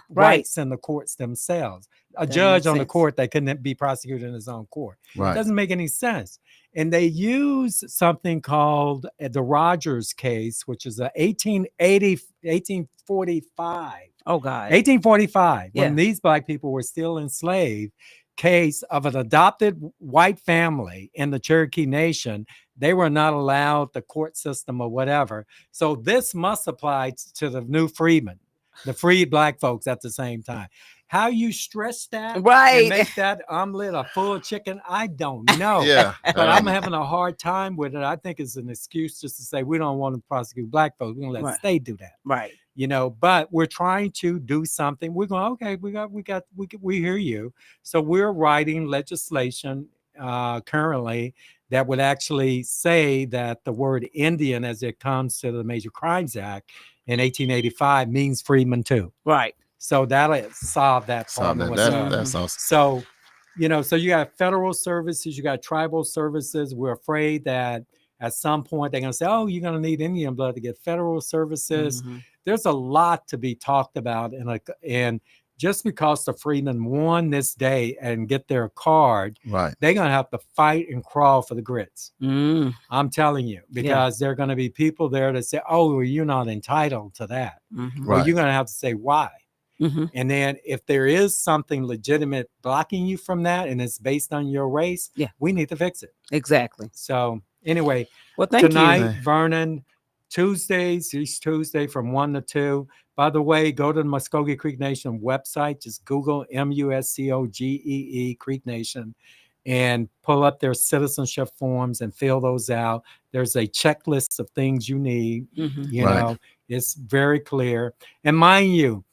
S1: rights in the courts themselves? A judge on the court that couldn't be prosecuted in his own court. It doesn't make any sense. And they use something called the Rogers case, which is a 1845.
S5: Oh, God.
S1: 1845, when these Black people were still enslaved, case of an adopted white family in the Cherokee Nation. They were not allowed the court system or whatever. So this must apply to the new freedmen, the freed Black folks at the same time. How you stretch that
S5: right
S1: and make that omelet a full chicken, I don't know.
S4: Yeah.
S1: But I'm having a hard time with it. I think it's an excuse just to say we don't want to prosecute black folks. We're gonna let state do that.
S5: Right.
S1: You know, but we're trying to do something. We're going, okay, we hear you. So we're writing legislation currently that would actually say that the word Indian, as it comes to the Major Crimes Act in 1885, means freedman too.
S5: Right.
S1: So that'll solve that problem.
S4: That's awesome.
S1: So, you know, so you got federal services, you got tribal services. We're afraid that at some point they're going to say, oh, you're going to need Indian blood to get federal services. There's a lot to be talked about. And just because the freedmen won this day and get their card,
S4: right,
S1: they're going to have to fight and crawl for the grits. I'm telling you, because there are going to be people there that say, oh, well, you're not entitled to that. Well, you're going to have to say why. And then if there is something legitimate blocking you from that and it's based on your race, we need to fix it.
S5: Exactly.
S1: So anyway,
S5: well, thank
S1: tonight, you. Vernon, Tuesdays, each Tuesday from 1 to 2. By the way, go to the Muskogee Creek Nation website. Just Google MUSCOGEE Creek Nation and pull up their citizenship forms and fill those out. There's a checklist of things you need. You know, it's very clear. And mind you,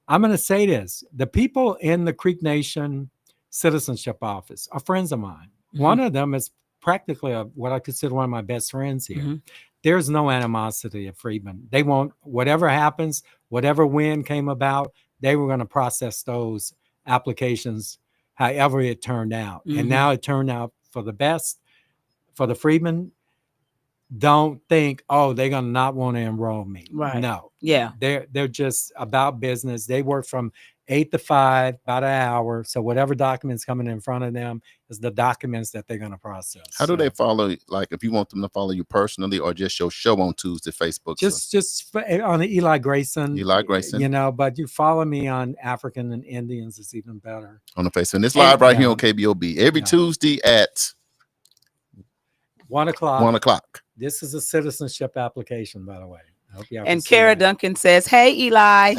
S1: I'm going to say this. The people in the Creek Nation Citizenship Office are friends of mine. One of them is practically what I consider one of my best friends here. There's no animosity at Freedmen. They won't, whatever happens, whatever win came about, they were going to process those applications however it turned out. And now it turned out for the best for the Freedmen. Don't think, oh, they're going to not want to enroll me.
S5: Right.
S1: No.
S5: Yeah.
S1: They're just about business. They work from 8 to 5, about an hour. So whatever documents coming in front of them is the documents that they're going to process.
S4: How do they follow? Like, if you want them to follow you personally, or just your show on Tuesday, Facebook?
S1: Just on the Eli Grayson.
S4: Eli Grayson.
S1: You know, but you follow me on African and Indians, it's even better.
S4: On the Facebook. And it's live right here on KBOB every Tuesday at
S1: 1 o'clock.
S4: 1 o'clock.
S1: This is a citizenship application, by the way. I hope you
S5: and Kara Duncan says, hey, Eli.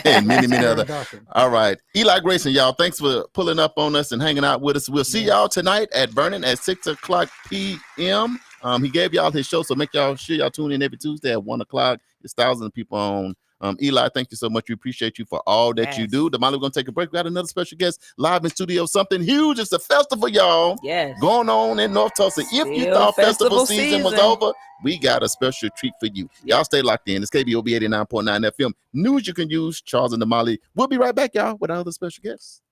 S4: And many other. All right. Eli Grayson, y'all, thanks for pulling up on us and hanging out with us. We'll see y'all tonight at Vernon at 6 o'clock p.m. He gave y'all his show, so make y'all sure y'all tune in every Tuesday at 1 o'clock. There's thousands of people on. Eli, thank you so much. We appreciate you for all that you do. Damali, we're going to take a break. We got another special guest live in studio. Something huge. It's a festival, y'all.
S5: Yes.
S4: Going on in North Tulsa. If you thought festival season was over, we got a special treat for you. Y'all stay locked in. It's KBOB 89.9 FM. News you can use. Charles and Damali. We'll be right back, y'all, with our other special guests.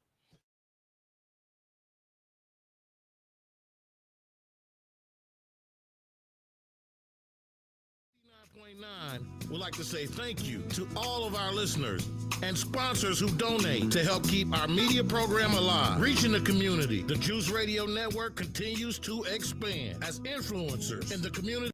S2: We'd like to say thank you to all of our listeners and sponsors who donate to help keep our media program alive. Reaching the community, the Juice Radio Network continues to expand as influencers in the community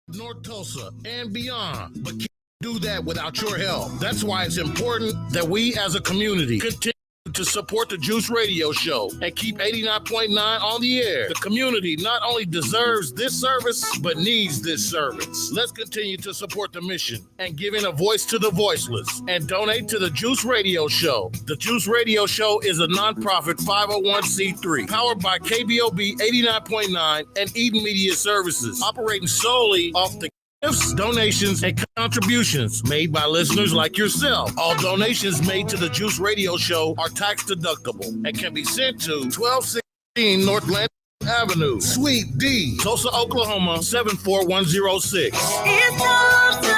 S2: of North Tulsa and beyond, but can't do that without your help. That's why it's important that we as a community continue to support the Juice Radio Show and keep 89.9 on the air. The community not only deserves this service, but needs this service. Let's continue to support the mission and giving a voice to the voiceless and donate to the Juice Radio Show. The Juice Radio Show is a nonprofit 501c3 powered by KBOB 89.9 and Eden Media Services, operating solely off the gifts, donations, and contributions made by listeners like yourself. All donations made to the Juice Radio Show are tax deductible and can be sent to 1216 North Land Avenue, Suite D, Tulsa, Oklahoma 74106.
S6: It's Tulsa,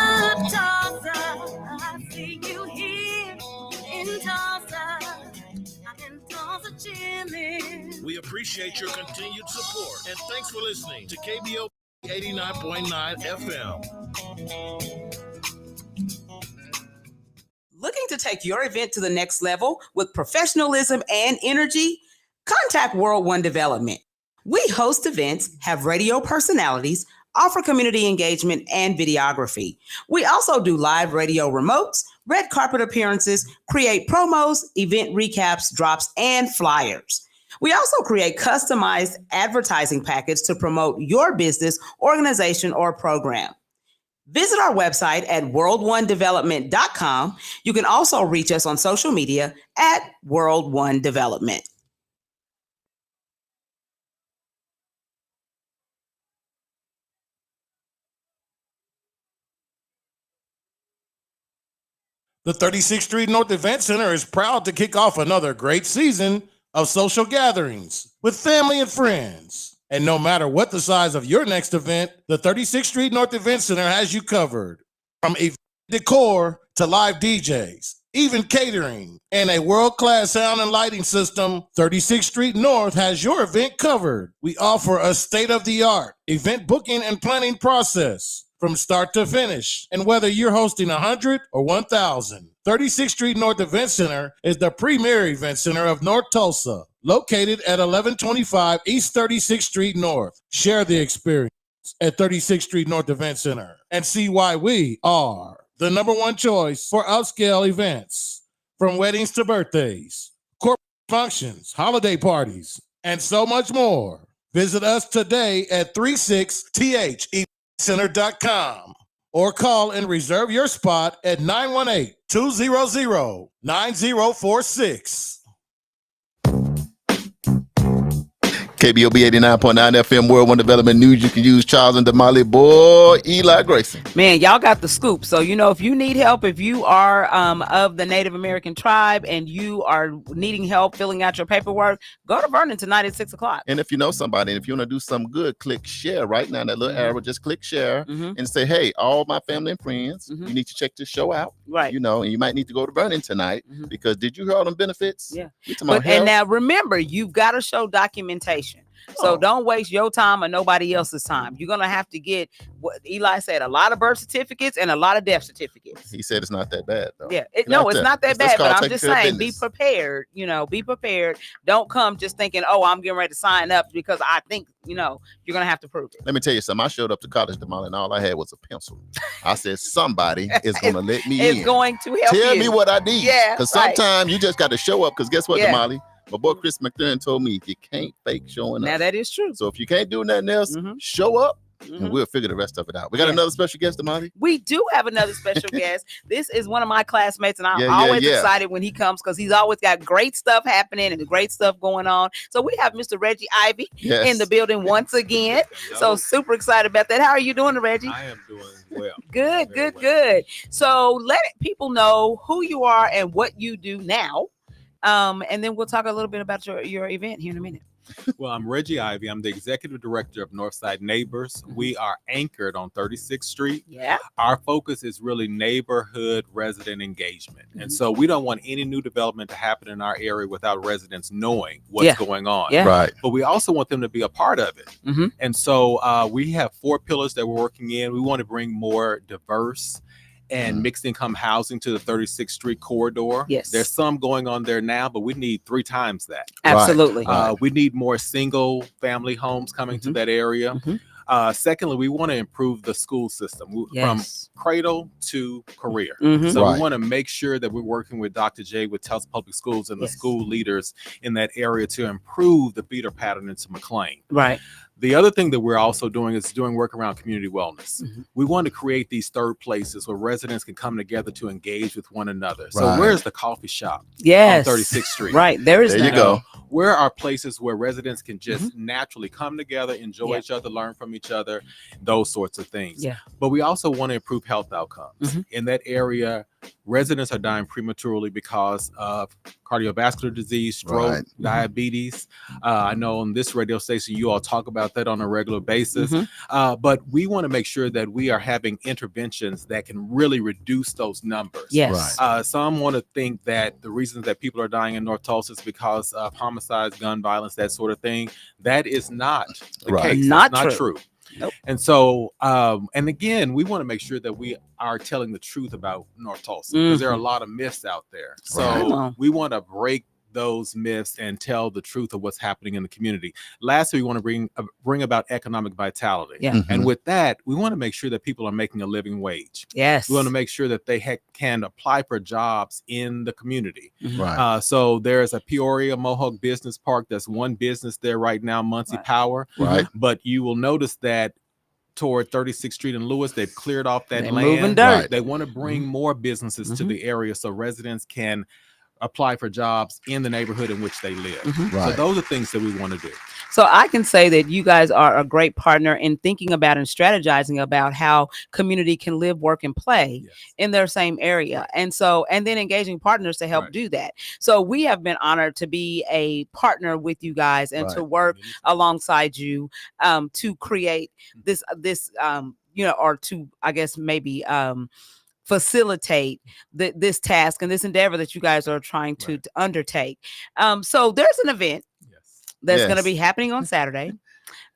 S6: Tulsa. I see you here in Tulsa. I'm in Tulsa chilling.
S2: We appreciate your continued support and thanks for listening to KBO 89.9 FM.
S3: Looking to take your event to the next level with professionalism and energy? Contact World One Development. We host events, have radio personalities, offer community engagement and videography. We also do live radio remotes, red carpet appearances, create promos, event recaps, drops, and flyers. We also create customized advertising packets to promote your business, organization, or program. Visit our website at world1development.com. You can also reach us on social media at World One Development.
S2: The 36th Street North Event Center is proud to kick off another great season of social gatherings with family and friends. And no matter what the size of your next event, the 36th Street North Event Center has you covered. From event decor to live DJs, even catering, and a world-class sound and lighting system, 36th Street North has your event covered. We offer a state-of-the-art event booking and planning process from start to finish. And whether you're hosting 100 or 1,000, 36th Street North Event Center is the premier event center of North Tulsa, located at 1125 East 36th Street North. Share the experience at 36th Street North Event Center and see why we are the #1 choice for upscale events, from weddings to birthdays, corporate functions, holiday parties, and so much more. Visit us today at 36theventcenter.com or call and reserve your spot at 918-200-9046.
S4: KBOB 89.9 FM World One Development News. You can use Charles and Damali. Boy, Eli Grayson.
S5: Man, y'all got the scoop. So, if you need help, if you are of the Native American tribe and you are needing help filling out your paperwork, go to Vernon tonight at 6 o'clock.
S4: And if you know somebody, and if you want to do something good, click share right now. That little arrow, just click share and say, hey, all my family and friends, you need to check this show out.
S5: Right.
S4: And you might need to go to Vernon tonight because did you hear all them benefits?
S5: Yeah.
S4: And
S5: now remember, you've got to show documentation. So don't waste your time or nobody else's time. You're going to have to get what Eli said, a lot of birth certificates and a lot of death certificates.
S4: He said it's not that bad, though.
S5: Yeah. It's not that bad, but I'm just saying, be prepared. Be prepared. Don't come just thinking, oh, I'm getting ready to sign up because I think, you're going to have to prove it.
S4: Let me tell you something. I showed up to college, Damali, and all I had was a pencil. I said, somebody is going to let me in.
S5: It's going to help you.
S4: Tell me what I need.
S5: Yeah.
S4: Because sometimes you just got to show up. Because guess what, Damali? My boy Chris McLaren told me you can't fake showing up.
S5: Now that is true.
S4: So if you can't do nothing else, show up and we'll figure the rest of it out. We got another special guest, Damali?
S5: We do have another special guest. This is one of my classmates, and I'm always excited when he comes because he's always got great stuff happening and great stuff going on. So we have Mr. Reggie Ivy in the building once again. So super excited about that. How are you doing, Reggie?
S7: I am doing well.
S5: Good. So let people know who you are and what you do now. And then we'll talk a little bit about your event here in a minute.
S7: Well, I'm Reggie Ivy. I'm the executive director of Northside Neighbors. We are anchored on 36th Street.
S5: Yeah.
S7: Our focus is really neighborhood resident engagement. And so we don't want any new development to happen in our area without residents knowing what's going on.
S5: Yeah.
S4: Right.
S7: But we also want them to be a part of it. And so we have 4 pillars that we're working in. We want to bring more diverse and mixed income housing to the 36th Street corridor.
S5: Yes.
S7: There's some going on there now, but we need 3 times that.
S5: Absolutely.
S7: We need more single family homes coming to that area. Secondly, we want to improve the school system from cradle to career. So we want to make sure that we're working with Dr. J with Tulsa Public Schools and the school leaders in that area to improve the feeder pattern into McLean.
S5: Right.
S7: The other thing that we're also doing is doing work around community wellness. We want to create these third places where residents can come together to engage with one another. So where's the coffee shop?
S5: Yes.
S7: On 36th Street.
S5: Right. There you
S4: go.
S7: Where are places where residents can just naturally come together, enjoy each other, learn from each other, those sorts of things.
S5: Yeah.
S7: But we also want to improve health outcomes. In that area, residents are dying prematurely because of cardiovascular disease, stroke, diabetes. I know on this radio station, you all talk about that on a regular basis. But we want to make sure that we are having interventions that can really reduce those numbers.
S5: Yes.
S7: Some want to think that the reasons that people are dying in North Tulsa is because of homicides, gun violence, that sort of thing. That is not the case.
S5: Not
S7: true.
S5: Nope.
S7: And so, and again, we want to make sure that we are telling the truth about North Tulsa because there are a lot of myths out there. So we want to break those myths and tell the truth of what's happening in the community. Lastly, we want to bring about economic vitality.
S5: Yeah.
S7: And with that, we want to make sure that people are making a living wage.
S5: Yes.
S7: We want to make sure that they can apply for jobs in the community.
S4: Right.
S7: So there's a Peoria Mohawk Business Park. That's one business there right now, Muncie Power.
S4: Right.
S7: But you will notice that toward 36th Street and Lewis. They've cleared off that
S5: They're
S7: land.
S5: moving dirt.
S7: Right. They want to bring more businesses to the area so residents can apply for jobs in the neighborhood in which they live. So those are things that we want to do.
S5: So I can say that you guys are a great partner in thinking about and strategizing about how community can live, work, and play in their same area. And then engaging partners to help do that. So we have been honored to be a partner with you guys and to work alongside you to create this, or to, I guess, maybe facilitate this task and this endeavor that you guys are trying to undertake. So there's an event that's going to be happening on Saturday.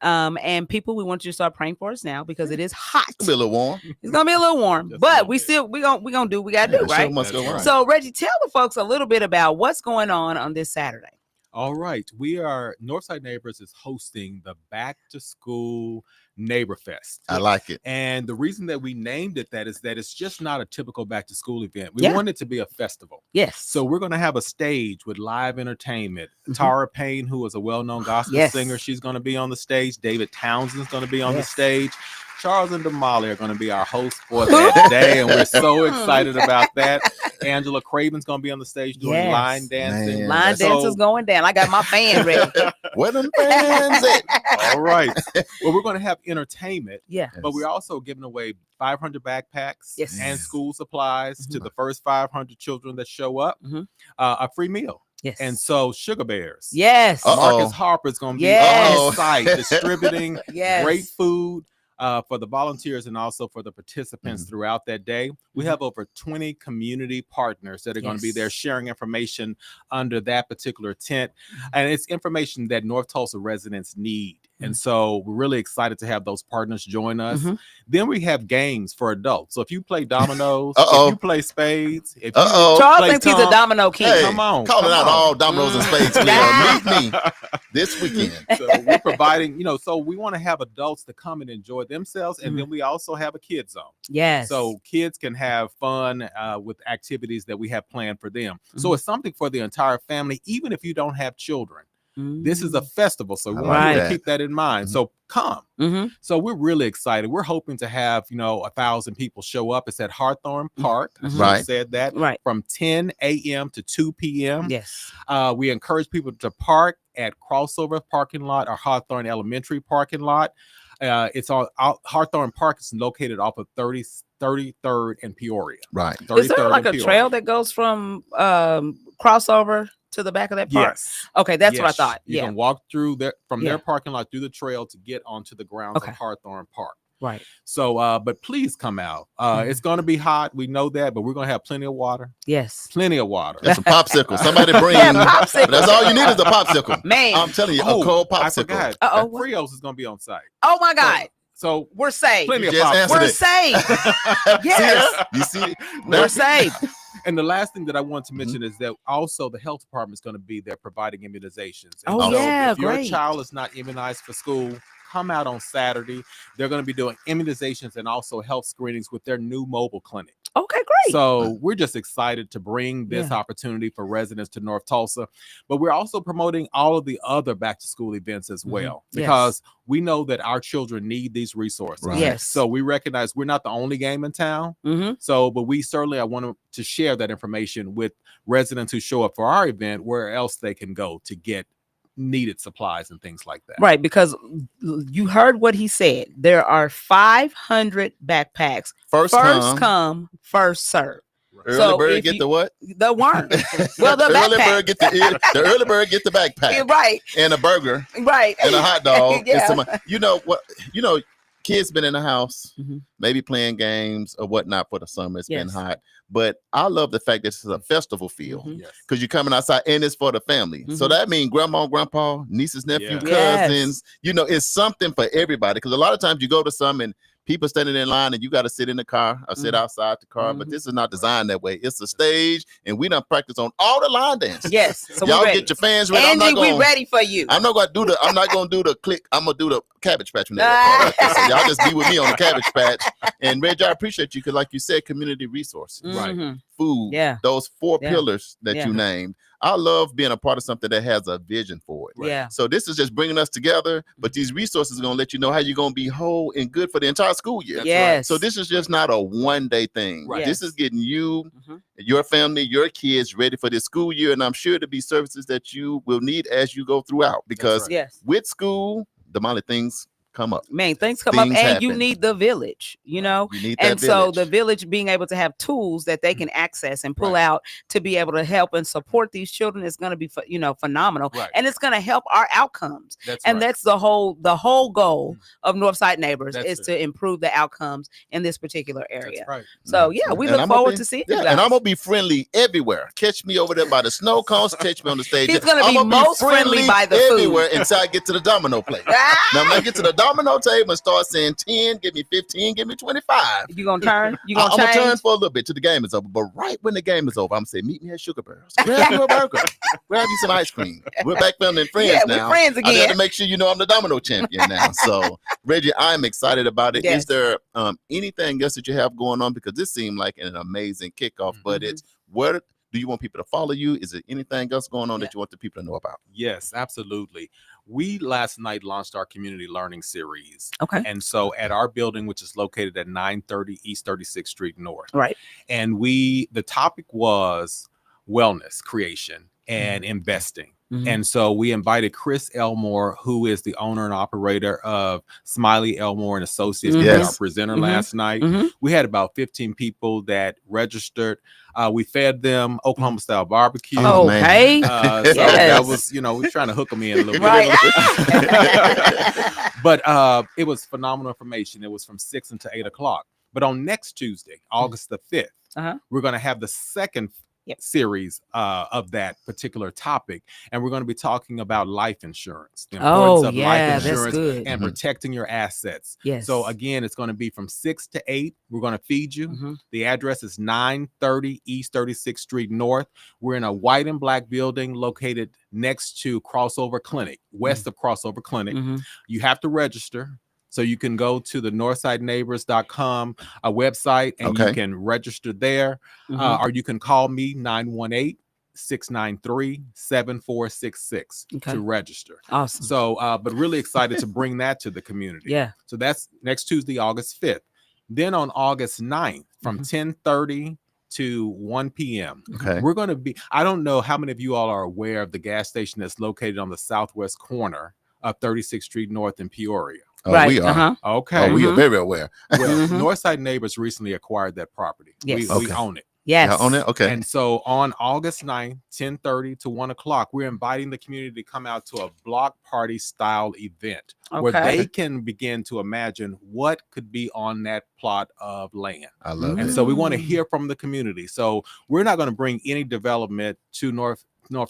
S5: And people, we want you to start praying for us now because it is hot.
S4: It's gonna be a little warm.
S5: It's gonna be a little warm, but we gonna do what we gotta do, right?
S4: Must go on.
S5: So Reggie, tell the folks a little bit about what's going on this Saturday.
S7: All right. Northside Neighbors is hosting the Back to School Neighbor Fest.
S4: I like it.
S7: And the reason that we named it that is that it's just not a typical back to school event. We want it to be a festival.
S5: Yes.
S7: So we're going to have a stage with live entertainment. Tara Payne, who is a well-known gospel singer, she's going to be on the stage. David Townsend's going to be on the stage. Charles and Damali are going to be our hosts for that day, and we're so excited about that. Angela Craven's going to be on the stage doing line dancing.
S5: Line dances going down. I got my fan ready.
S4: Where them fans at?
S7: All right. Well, we're going to have entertainment.
S5: Yeah.
S7: But we're also giving away 500 backpacks and school supplies to the first 500 children that show up. A free meal.
S5: Yes.
S7: And so Sugar Bears.
S5: Yes.
S7: Marcus Harper is going to be on site distributing great food for the volunteers and also for the participants throughout that day. We have over 20 community partners that are going to be there sharing information under that particular tent. And it's information that North Tulsa residents need. And so we're really excited to have those partners join us. Then we have games for adults. So if you play dominoes, if you play spades, if you
S5: Charles thinks he's a domino king.
S4: Hey,
S7: come on.
S4: Calling out all dominoes and spades. Meet me this weekend.
S7: So we're providing, so we want to have adults to come and enjoy themselves. And then we also have a kids zone.
S5: Yes.
S7: So kids can have fun with activities that we have planned for them. So it's something for the entire family, even if you don't have children. This is a festival, so we want you to keep that in mind. So come. So we're really excited. We're hoping to have 1,000 people show up. It's at Hawthorne Park. I said that from 10 a.m. to 2 p.m.
S5: Yes.
S7: We encourage people to park at Crossover parking lot or Hawthorne Elementary parking lot. It's on Hawthorne Park. Is located off of 33rd and Peoria.
S4: Right.
S5: Is there like a trail that goes from Crossover to the back of that park?
S7: Yes.
S5: Okay, that's what I thought.
S7: You can walk through from their parking lot through the trail to get onto the grounds of Hawthorne Park.
S5: Right.
S7: So, but please come out. It's going to be hot. We know that, but we're going to have plenty of water.
S5: Yes.
S7: Plenty of water.
S4: That's a popsicle. Somebody bring.
S5: Popsicle.
S4: That's all you need is a popsicle.
S5: Man.
S4: I'm telling you, a cold popsicle.
S7: I forgot. Frios is going to be on site.
S5: Oh my God.
S7: So
S5: we're safe.
S7: Plenty of popsicles.
S5: We're safe. Yes.
S4: You see?
S5: We're safe.
S7: And the last thing that I want to mention is that also the health department is going to be there providing immunizations. And
S5: so
S7: if your child is not immunized for school, come out on Saturday. They're going to be doing immunizations and also health screenings with their new mobile clinic.
S5: Okay, great.
S7: So we're just excited to bring this opportunity for residents to North Tulsa, but we're also promoting all of the other back to school events as well, because we know that our children need these resources.
S4: Right.
S5: Yes.
S7: So we recognize we're not the only game in town. So, but we certainly, I want to share that information with residents who show up for our event, where else they can go to get needed supplies and things like that.
S5: Right, because you heard what he said. There are 500 backpacks. First come, first serve.
S4: Early bird get the what?
S5: The worm. Well, the
S4: early
S5: backpack.
S4: bird get the early bird get the backpack.
S5: Right.
S4: And a burger.
S5: Right.
S4: And a hot dog. And kids been in the house, maybe playing games or whatnot for the summer. It's been hot. But I love the fact that this is a festival feel, because you're coming outside and it's for the family. So that means grandma, grandpa, nieces, nephew, cousins, it's something for everybody. Because a lot of times you go to some and people standing in line and you got to sit in the car or sit outside the car. But this is not designed that way. It's a stage, and we done practice on all the line dances.
S5: Yes. So
S4: y'all get your fans ready.
S5: Andy, we ready for you.
S4: I'm not going to do the click. I'm going to do the Cabbage Patch. So y'all just be with me on the Cabbage Patch. And Reggie, I appreciate you because, like you said, community resources,
S5: right?
S4: Food, those 4 pillars that you named. I love being a part of something that has a vision for it.
S5: Yeah.
S4: So this is just bringing us together, but these resources are going to let you know how you're going to be whole and good for the entire school year.
S5: Yes.
S4: So this is just not a one-day thing.
S5: Right.
S4: This is getting you, your family, your kids ready for this school year. And I'm sure to be services that you will need as you go throughout. Because with school, Damali, things come up.
S5: Man, things come up, and
S4: happen.
S5: you need the village, you know.
S4: You need that
S5: and so
S4: village.
S5: the village being able to have tools that they can access and pull out to be able to help and support these children is going to be, phenomenal, and it's going to help our outcomes. That's the whole goal of Northside Neighbors is to improve the outcomes in this particular area. So we look forward to seeing you guys.
S4: And I'm gonna be friendly everywhere. Catch me over there by the snow cones. Catch me on the stage.
S5: He's gonna be most friendly by the
S4: everywhere
S5: food
S4: until I get to the domino plate. Now when I get to the domino table and start saying 10, give me 15, give me 25.
S5: You gonna turn?
S4: I'm gonna turn for a little bit till the game is over. But right when the game is over, I'm gonna say, meet me at Sugar Barrels. Grab you a burger. Grab you some ice cream. We're back family and friends now.
S5: We're friends again.
S4: I got to make sure you know I'm the domino champion now. So Reggie, I'm excited about it. Is there anything else that you have going on? Because this seemed like an amazing kickoff, but it's where do you want people to follow you? Is there anything else going on that you want the people to know about?
S7: Yes, absolutely. We last night launched our community learning series.
S5: Okay.
S7: And so at our building, which is located at 930 East 36th Street North.
S5: Right.
S7: And the topic was wellness creation and investing. And so we invited Chris Elmore, who is the owner and operator of Smiley Elmore and Associates, our presenter last night. We had about 15 people that registered. We fed them Oklahoma style barbecue.
S5: Okay.
S7: That was, we're trying to hook them in a little bit. But it was phenomenal information. It was from 6 until 8 o'clock. But on next Tuesday, August the 5th, we're going to have the second series of that particular topic, and we're going to be talking about life insurance, the importance of life insurance and protecting your assets. So again, it's going to be from 6 to 8. We're going to feed you. The address is 930 East 36th Street North. We're in a white and black building located next to Crossover Clinic, west of Crossover Clinic. You have to register. So you can go to the northsideneighbors.com website and you can register there, or you can call me 918-693-7466 to register.
S5: Awesome.
S7: So, but really excited to bring that to the community. So that's next Tuesday, August 5th. Then on August 9th from 10:30 to 1 p.m. We're going to be, I don't know how many of you all are aware of the gas station that's located on the southwest corner of 36th Street North in Peoria.
S4: Oh, we are.
S7: Okay.
S4: Oh, we are very aware.
S7: Well, Northside Neighbors recently acquired that property. We own it.
S5: Yes.
S4: Own it? Okay.
S7: And so on August 9th, 10:30 to 1 o'clock, we're inviting the community to come out to a block party style event where they can begin to imagine what could be on that plot of land.
S4: I love it.
S7: And so we want to hear from the community. So we're not going to bring any development to North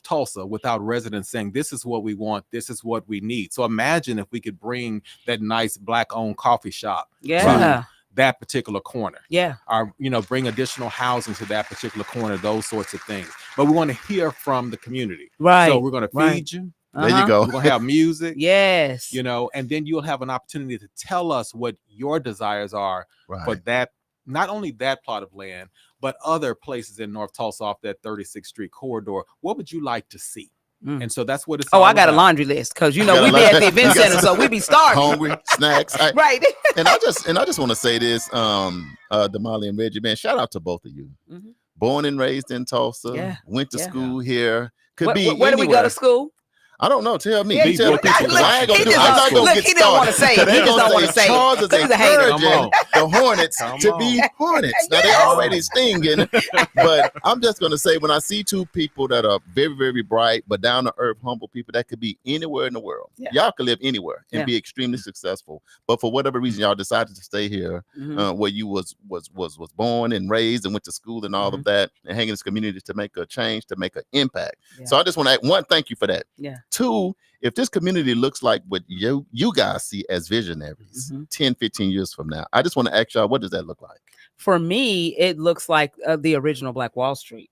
S7: Tulsa without residents saying, this is what we want, this is what we need. So imagine if we could bring that nice black-owned coffee shop to that particular corner. Or, bring additional housing to that particular corner, those sorts of things. But we want to hear from the community. So we're going to feed you.
S4: There you go.
S7: We're going to have music.
S5: Yes.
S7: And then you'll have an opportunity to tell us what your desires are for that, not only that plot of land, but other places in North Tulsa off that 36th Street corridor. What would you like to see? And so that's what it's all
S5: I got
S7: about.
S5: a laundry list because we be at the event center, so we be starving.
S4: Hungry, snacks.
S5: Right.
S4: And I just want to say this, Damali and Reggie, man, shout out to both of you. Born and raised in Tulsa, went to school here. Where
S5: do we go to school?
S4: I don't know. Tell me.
S5: Yeah,
S4: Tell people.
S5: Look,
S4: I ain't gonna
S5: he
S4: do.
S5: just
S4: I'm not
S5: don't-
S4: gonna
S5: look,
S4: get
S5: he didn't wanna
S4: started.
S5: say it. He
S4: They
S5: just
S4: gonna
S5: don't wanna say it.
S4: Charles is
S5: He's a hater.
S4: encouraging the Hornets to be Hornets. Now they already stinging, but I'm just gonna say when I see two people that are very, very bright, but down to earth, humble people that could be anywhere in the world. Y'all could live anywhere and be extremely successful. But for whatever reason, y'all decided to stay here, where you was born and raised and went to school and all of that, and hang in this community to make a change, to make an impact. So I just want to one, thank you for that. Two, if this community looks like what you guys see as visionaries 10, 15 years from now, I just want to ask y'all, what does that look like?
S5: For me, it looks like the original Black Wall Street.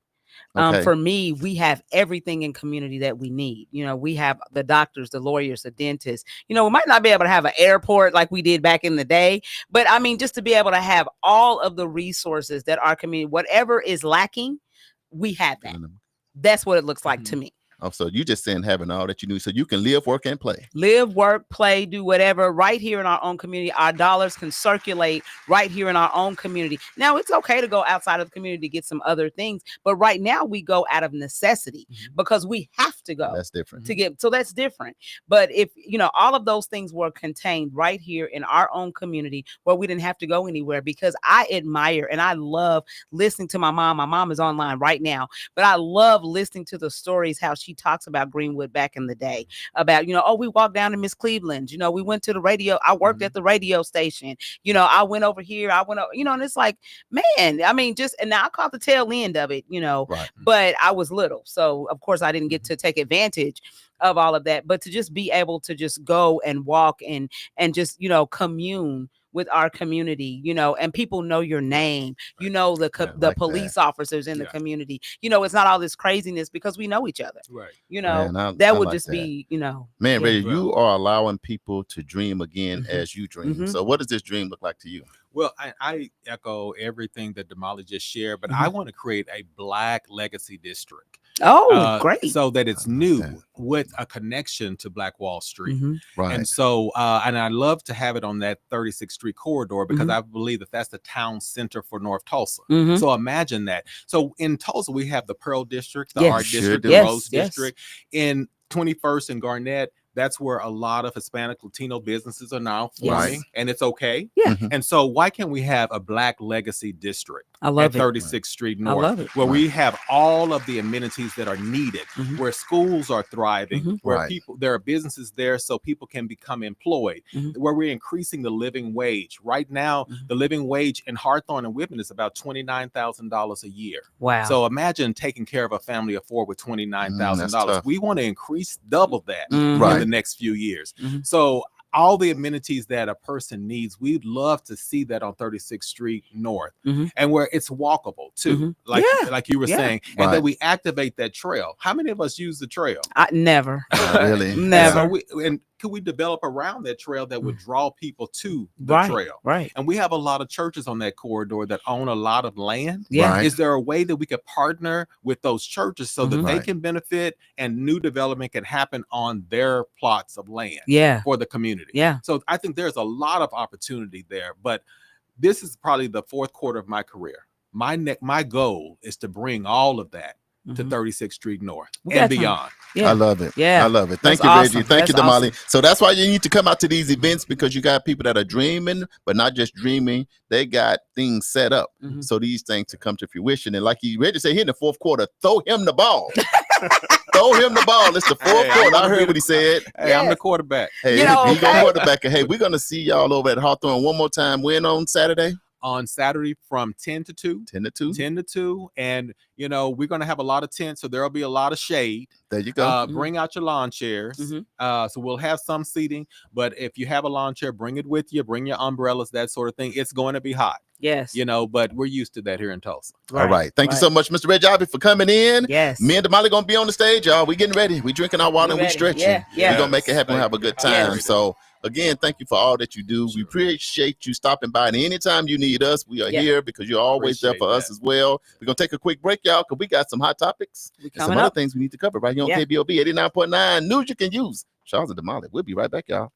S5: For me, we have everything in community that we need. We have the doctors, the lawyers, the dentists. We might not be able to have an airport like we did back in the day, but I mean, just to be able to have all of the resources that our community, whatever is lacking, we have that. That's what it looks like to me.
S4: Oh, so you just saying having all that you need so you can live, work, and play.
S5: Live, work, play, do whatever right here in our own community. Our dollars can circulate right here in our own community. Now, it's okay to go outside of the community to get some other things, but right now we go out of necessity because we have to go.
S4: That's different.
S5: So that's different. But if, all of those things were contained right here in our own community where we didn't have to go anywhere, because I admire and I love listening to my mom. My mom is online right now, but I love listening to the stories, how she talks about Greenwood back in the day, about, we walked down to Miss Cleveland's, we went to the radio. I worked at the radio station. I went over here. I went over, and it's like, man, I mean, and now I caught the tail end of it,
S4: right.
S5: But I was little. So of course I didn't get to take advantage of all of that, but to just be able to just go and walk and just, commune with our community, and people know your name, the police officers in the community, it's not all this craziness because we know each other,
S7: right?
S5: That would just be,
S4: man, Reggie, you are allowing people to dream again as you dream. So what does this dream look like to you?
S7: Well, I echo everything that Damali just shared, but I want to create a Black legacy district.
S5: Oh, great.
S7: So that it's new with a connection to Black Wall Street.
S4: Right.
S7: And so, and I love to have it on that 36th Street corridor because I believe that that's the town center for North Tulsa. So imagine that. So in Tulsa, we have the Pearl District, the Art District, the Rose District. In 21st and Garnett, that's where a lot of Hispanic Latino businesses are now forming, and it's okay.
S5: Yeah.
S7: And so why can't we have a Black legacy district at 36th Street North,
S5: I love it.
S7: where we have all of the amenities that are needed, where schools are thriving, where there are businesses there so people can become employed, where we're increasing the living wage. Right now, the living wage in Hawthorne and Whitman is about $29,000 a year.
S5: Wow.
S7: So imagine taking care of a family of four with $29,000. We want to increase double that in the next few years. So all the amenities that a person needs, we'd love to see that on 36th Street North, and where it's walkable too, like you were saying, and that we activate that trail. How many of us use the trail?
S5: Never.
S4: Really?
S5: Never.
S7: And could we develop around that trail that would draw people to the trail?
S5: Right.
S7: And we have a lot of churches on that corridor that own a lot of land.
S5: Yeah.
S4: Right.
S7: Is there a way that we could partner with those churches so that they can benefit and new development can happen on their plots of land for the community?
S5: Yeah.
S7: So I think there's a lot of opportunity there, but this is probably the fourth quarter of my career. My goal is to bring all of that to 36th Street North and beyond.
S4: I love it.
S5: Yeah.
S4: I love it. Thank you, Reggie. Thank you, Damali. So that's why you need to come out to these events, because you got people that are dreaming, but not just dreaming. They got things set up. So these things to come to fruition. And like Reggie said, here in the fourth quarter, throw him the ball. Throw him the ball. It's the fourth quarter. I heard what he said.
S7: Hey, I'm the quarterback.
S4: Hey, he go quarterback. Hey, we're going to see y'all over at Hawthorne one more time. When on Saturday?
S7: On Saturday from 10 to 2.
S4: 10 to 2.
S7: 10 to 2. And, we're going to have a lot of tents, so there'll be a lot of shade.
S4: There you go.
S7: Bring out your lawn chairs. So we'll have some seating. But if you have a lawn chair, bring it with you. Bring your umbrellas, that sort of thing. It's going to be hot.
S5: Yes.
S7: But we're used to that here in Tulsa.
S4: All right. Thank you so much, Mr. Reggie Ivy, for coming in.
S5: Yes.
S4: Me and Damali going to be on the stage, y'all. We getting ready. We drinking our water and we stretching.
S5: Yeah.
S4: We're going to make it happen and have a good time. So, again, thank you for all that you do. We appreciate you stopping by. And anytime you need us, we are here because you're always there for us as well. We're going to take a quick break, y'all, because we got some hot topics and some other things we need to cover right here on KBOB 89.9. News you can use. Charles and Damali. We'll be right back, y'all.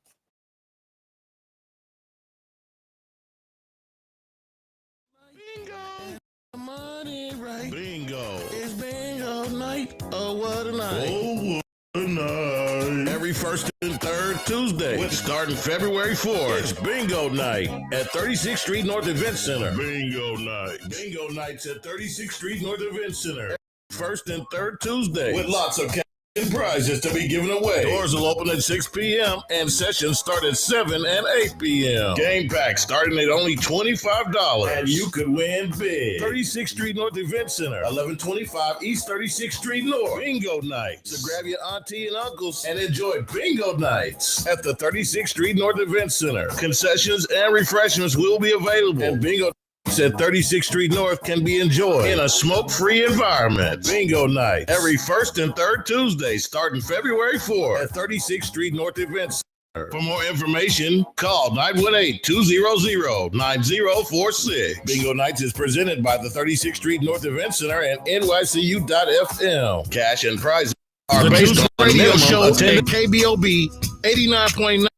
S2: Bingo. It's bingo night. Oh, what a night. Oh, what a night. Every first and third Tuesday, starting February 4th, it's bingo night at 36th Street North Event Center. Bingo night. Bingo nights at 36th Street North Event Center. First and third Tuesday, with lots of and prizes to be given away. Doors will open at 6 p.m. and sessions start at 7 and 8 p.m. Game packs starting at only $25. And you could win big. 36th Street North Event Center, 1125 East 36th Street North. Bingo nights. So grab your auntie and uncles and enjoy bingo nights at the 36th Street North Event Center. Concessions and refreshments will be available. And bingo at 36th Street North can be enjoyed in a smoke-free environment. Bingo night every first and third Tuesday starting February 4th at 36th Street North Event Center. For more information, call 918-200-9046. Bingo Nights is presented by the 36th Street North Event Center and NYCU.FM. Cash and prizes are based on radio show and KBOB 89.9.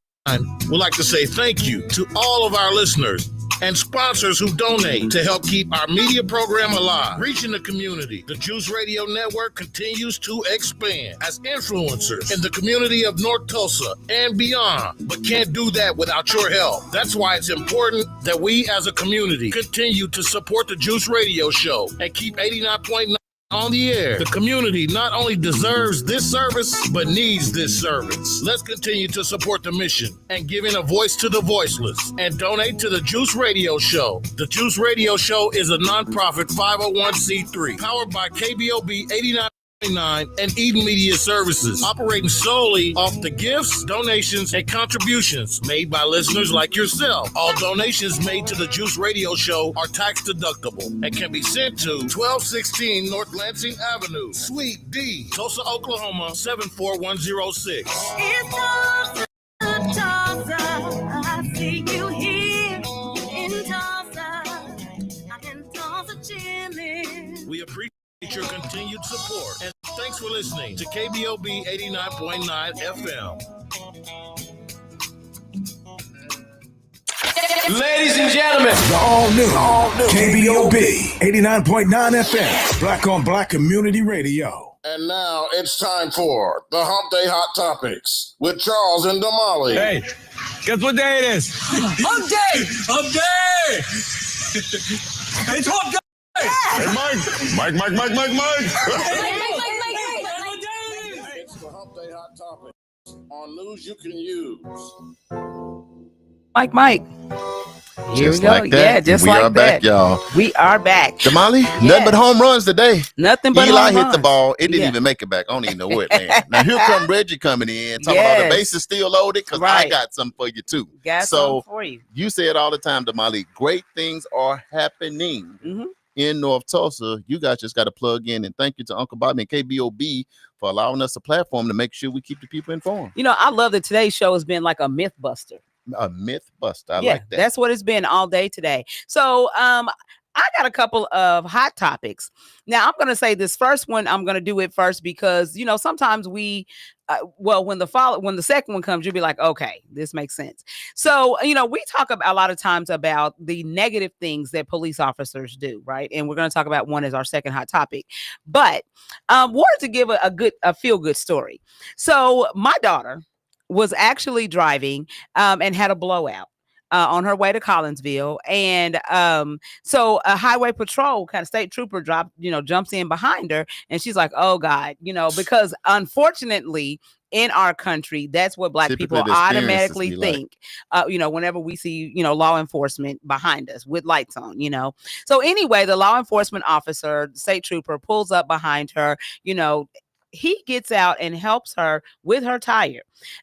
S2: Would like to say thank you to all of our listeners and sponsors who donate to help keep our media program alive. Reaching the community, the Juice Radio Network continues to expand as influencers in the community of North Tulsa and beyond, but can't do that without your help. That's why it's important that we as a community continue to support the Juice Radio Show and keep 89.9 on the air. The community not only deserves this service, but needs this service. Let's continue to support the mission and giving a voice to the voiceless and donate to the Juice Radio Show. The Juice Radio Show is a nonprofit 501c3 powered by KBOB 89.9 and Eden Media Services, operating solely off the gifts, donations, and contributions made by listeners like yourself. All donations made to the Juice Radio Show are tax deductible and can be sent to 1216 North Lansing Avenue, Suite D, Tulsa, Oklahoma 74106.
S6: It's Tulsa, Tulsa. I see you here in Tulsa. I can Tulsa chillin'.
S2: We appreciate your continued support and thanks for listening to KBOB 89.9 FM.
S8: Ladies and gentlemen,
S9: the all new KBOB 89.9 FM, Black on Black Community Radio.
S2: And now it's time for the Hump Day Hot Topics with Charles and Damali.
S8: hey, guess what day it is? Hump day! Hump day! It's hump day!
S2: Hey, Mike! Mike! It's the Hump Day Hot Topics on news you can use.
S5: Mike. Here
S4: Just
S5: we go.
S4: like that.
S5: Yeah, just
S4: we
S5: like
S4: are
S5: that.
S4: back, y'all.
S5: We are back.
S4: Damali,
S5: Yeah.
S4: nothing but home runs today.
S5: Nothing but
S4: Eli
S5: home
S4: hit
S5: runs.
S4: the ball. It didn't
S5: Yeah.
S4: even make it back. I don't even know where it landed. Now here come Reggie coming in, talking about the
S5: Yes.
S4: bases still loaded because I
S5: Right.
S4: got something for you too.
S5: Got
S4: So
S5: something for you.
S4: you say it all the time, Damali. Great things are happening in North Tulsa. You guys just got to plug in, and thank you to Uncle Bobby and KBOB for allowing us a platform to make sure we keep the people informed.
S5: You know, I love that today's show has been like a myth buster.
S4: A myth buster. I
S5: Yeah,
S4: like that.
S5: that's what it's been all day today. So I got a couple of hot topics. Now I'm going to say this first one, I'm going to do it first because, you know, sometimes we, when the second one comes, you'll be like, okay, this makes sense. So, you know, we talk about a lot of times about the negative things that police officers do, right? And we're going to talk about one as our second hot topic. But wanted to give a feel good story. So my daughter was actually driving and had a blowout on her way to Collinsville. And so a highway patrol kind of state trooper jumps in behind her. And she's like, oh God, you know, because unfortunately in our country, that's what Black
S4: Typically,
S5: people
S4: the experiences
S5: automatically
S4: be like.
S5: think, you know, whenever we see, you know, law enforcement behind us with lights on, you know. So anyway, the law enforcement officer, state trooper, pulls up behind her, you know. He gets out and helps her with her tire.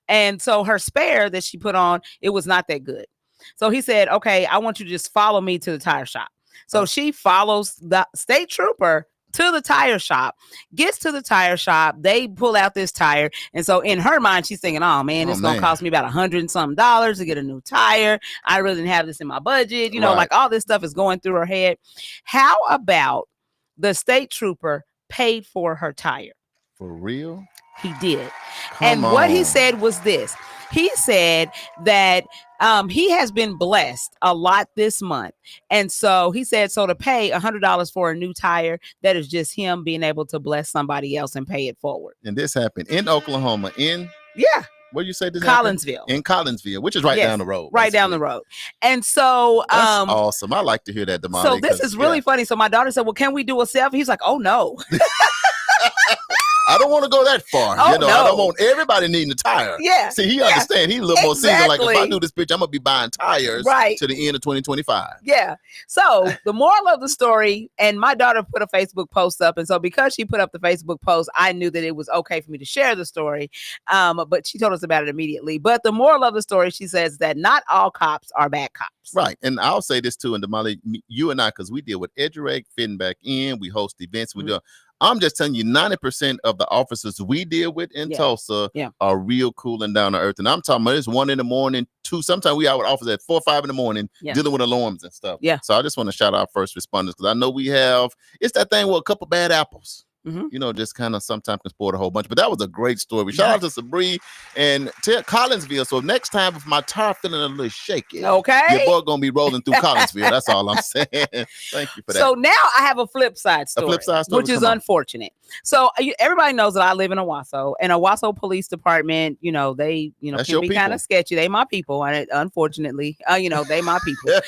S5: And so her spare that she put on, it was not that good. So he said, okay, I want you to just follow me to the tire shop. So she follows the state trooper to the tire shop, gets to the tire shop. They pull out this tire. And so in her mind, she's thinking, oh man, it's going to cost me about $100 and some to get a new tire. I really didn't have this in my budget. You know, like all this stuff is going through her head. How about the state trooper paid for her tire?
S4: For real?
S5: He did. What he said was this. He said that he has been blessed a lot this month. And so he said, so to pay $100 for a new tire, that is just him being able to bless somebody else and pay it forward.
S4: And this happened in Oklahoma, what did you say this
S5: Collinsville.
S4: happened? In Collinsville, which is right down the road.
S5: Right down the road. And so
S4: that's awesome. I like to hear that, Damali.
S5: So this is really funny. So my daughter said, well, can we do a selfie? He's like, oh no.
S4: I don't want to go that far.
S5: Oh,
S4: I don't want everybody needing a tire.
S5: Yeah.
S4: See, he understand. He's a little more seasoned. Like, if I do this pitch, I'm gonna be buying tires to the end of 2025.
S5: Yeah. So the moral of the story, and my daughter put a Facebook post up, and so because she put up the Facebook post, I knew that it was okay for me to share the story. But she told us about it immediately. But the moral of the story, she says that not all cops are bad cops.
S4: Right. And I'll say this too, and Damali, you and I, because we deal with EduReg, fitting back in, we host events, we do. I'm just telling you, 90% of the officers we deal with in Tulsa are real cool and down to earth. And I'm talking about it's 1 a.m, 2. Sometimes we out with officers at 4 or 5 a.m. dealing with alarms and stuff. Yeah. So I just want to shout out first responders, because I know it's that thing with a couple bad apples. Just kind of sometimes can spoil a whole bunch. But that was a great story. Shout out to Sabree and to Collinsville. So next time, if my tire feeling a little shaky, your boy gonna be rolling through Collinsville. That's all I'm saying. Thank you for that.
S5: So now I have a flip side story, which is unfortunate. So everybody knows that I live in Owasso, and Owasso Police Department, they can be kind of sketchy. They my people, and unfortunately, they my people.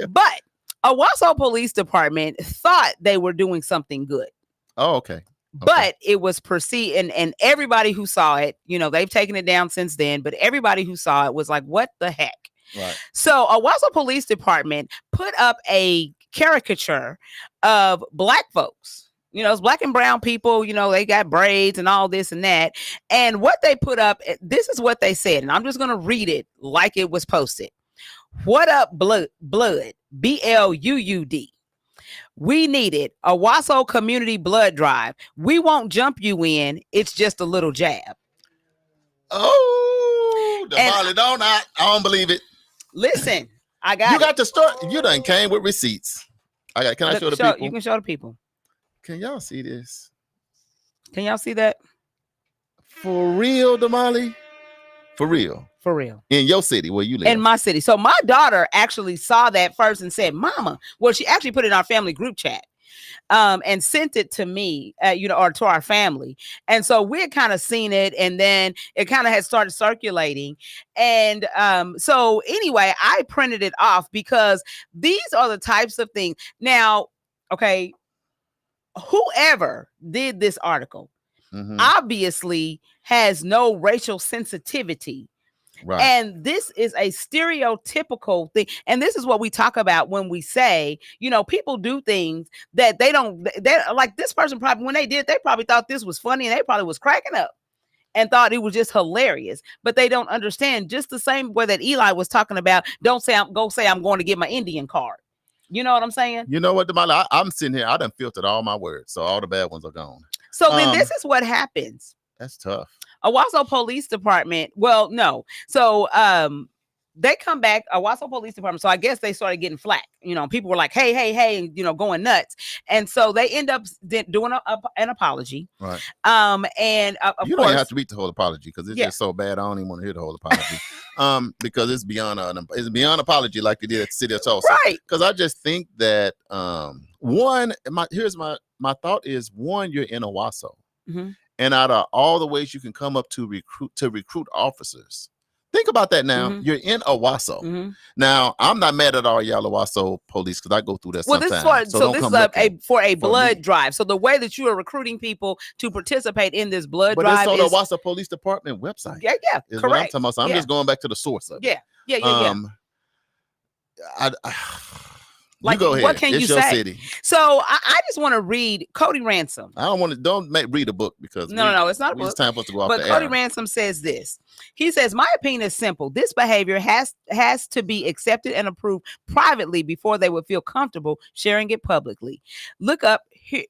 S5: But Owasso Police Department thought they were doing something good.
S4: Oh, okay.
S5: But it was perceived, and everybody who saw it, they've taken it down since then, but everybody who saw it was like, what the heck? Right. So Owasso Police Department put up a caricature of Black folks. It's Black and brown people, they got braids and all this and that. And what they put up, this is what they said, and I'm just going to read it like it was posted. What up, blood, BLUUD. We needed a Owasso community blood drive. We won't jump you in. It's just a little jab.
S4: Oh, Damali, I don't believe it.
S5: Listen, I got
S4: you got to start. You done came with receipts. Can I show the people?
S5: You can show the people.
S4: Can y'all see this?
S5: Can y'all see that?
S4: For real, Damali? For real.
S5: For real.
S4: In your city where you live.
S5: In my city. So my daughter actually saw that first and said, Mama. Well, she actually put it in our family group chat and sent it to me, or to our family. And so we had kind of seen it, and then it kind of had started circulating. And so anyway, I printed it off because these are the types of things. Now, okay, whoever did this article obviously has no racial sensitivity. Right. And this is a stereotypical thing. And this is what we talk about when we say, people do things that they're like, this person probably, when they did, they probably thought this was funny, and they probably was cracking up and thought it was just hilarious. But they don't understand, just the same way that Eli was talking about, don't say I'm going to get my Indian card. You know what I'm saying?
S4: You know what, Damali? I'm sitting here, I done filtered all my words, so all the bad ones are gone.
S5: So then this is what happens.
S4: That's tough.
S5: Owasso Police Department. Well, no. So they come back, Owasso Police Department. So I guess they started getting flack. People were like, hey, and, going nuts. And so they end up doing an apology.
S4: Right.
S5: And of
S4: you
S5: course,
S4: don't have to read the whole apology, because it's just so bad. I don't even want to hear the whole apology. Because it's beyond apology, like they did at the city of Tulsa.
S5: Right.
S4: Because I just think that my thought is, one, you're in Owasso. Mm-hmm. And out of all the ways you can come up to recruit officers, think about that now. Mm-hmm. You're in Owasso. Mm-hmm. Now, I'm not mad at all y'all Owasso police, because I go through that sometimes.
S5: This is for a blood drive. So the way that you are recruiting people to participate in this blood drive
S4: is... But it's on the Owasso Police Department website.
S5: Yeah,
S4: is
S5: correct.
S4: What I'm talking about. So I'm just going back to the source of it.
S5: Yeah.
S4: Like, you go ahead.
S5: What can you say?
S4: City.
S5: So I just want to read Cody Ransom.
S4: I don't want to. Don't read a book, because
S5: no, it's not a book.
S4: It's time for us to go off
S5: the Cody
S4: air.
S5: Ransom says this. He says, my opinion is simple. This behavior has to be accepted and approved privately before they would feel comfortable sharing it publicly. Look up.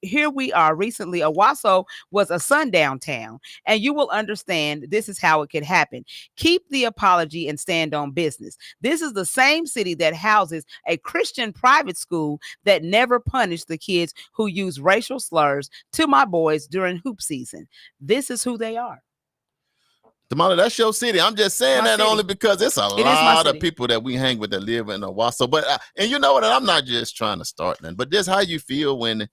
S5: Here we are. Recently, Owasso was a sundown town, and you will understand this is how it could happen. Keep the apology and stand on business. This is the same city that houses a Christian private school that never punished the kids who use racial slurs to my boys during hoop season. This is who they are.
S4: Damali, that's your city. I'm just saying that only because it's a lot of people that we hang with that live in Owasso. But and you know what? I'm not just trying to start nothing, but just how you feel when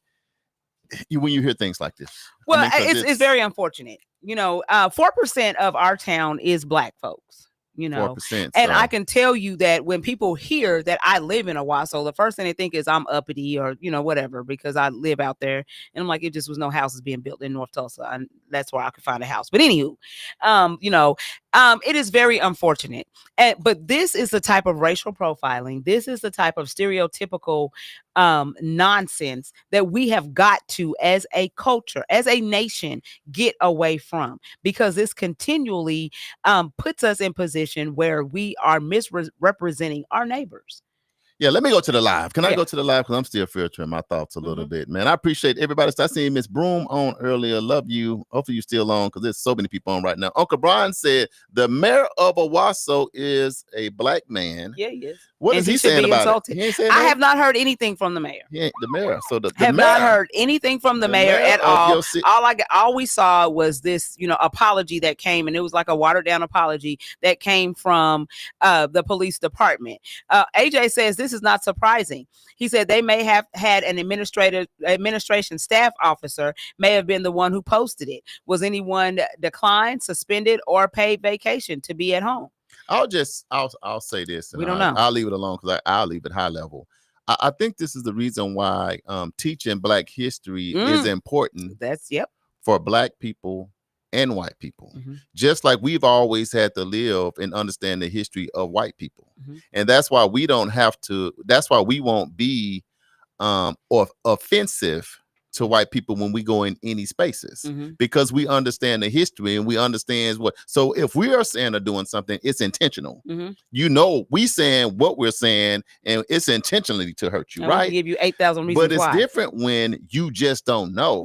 S4: you hear things like this.
S5: Well, it's very unfortunate. 4% of our town is Black folks. you know.
S4: 4%.
S5: And I can tell you that when people hear that I live in Owasso, the first thing they think is I'm uppity or, you know, whatever, because I live out there. And I'm like, it just was no houses being built in North Tulsa. And that's where I could find a house. But anywho, you know, it is very unfortunate. But this is the type of racial profiling. This is the type of stereotypical nonsense that we have got to, as a culture, as a nation, get away from, because this continually puts us in position where we are misrepresenting our neighbors.
S4: Yeah, let me go to the live. Can I go to the live? Because I'm still filtering my thoughts a little bit, man. I appreciate everybody. I seen Miss Broom on earlier. Love you. Hopefully you still on, because there's so many people on right now. Uncle Brian said the mayor of Owasso is a black man.
S5: Yeah, he is.
S4: What is he saying about it?
S5: He ain't saying I have not heard anything from the mayor.
S4: He ain't the mayor. So the
S5: have
S4: mayor,
S5: not heard anything from the mayor at all. All we saw was this, you know, apology that came, and it was like a watered down apology that came from the police department. AJ says this is not surprising. He said they may have had an administration staff officer may have been the one who posted it. Was anyone declined, suspended, or paid vacation to be at home?
S4: I'll say this. And
S5: we don't know.
S4: I'll leave it alone, because I'll leave it high level. I think this is the reason why teaching Black history is important. For Black people and white people, just like we've always had to live and understand the history of white people. And that's why we don't have to. That's why we won't be or offensive to white people when we go in any spaces, because we understand the history and we understand what. So if we are saying or doing something, it's intentional. You know, we saying what we're saying, and it's intentionally to hurt you, right?
S5: Give you 8,000 reasons.
S4: But it's different when you just don't know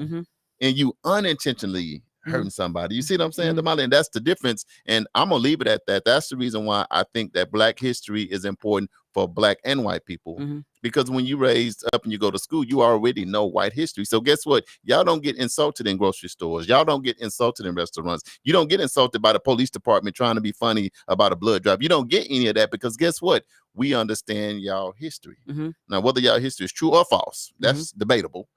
S4: and you unintentionally hurting somebody. You see what I'm saying, Damali? And that's the difference. And I'm gonna leave it at that. That's the reason why I think that Black history is important for Black and white people. Because when you raised up and you go to school, you already know white history. So guess what? Y'all don't get insulted in grocery stores. Y'all don't get insulted in restaurants. You don't get insulted by the police department trying to be funny about a blood drive. You don't get any of that, because guess what? We understand y'all history. Now, whether y'all history is true or false, that's debatable.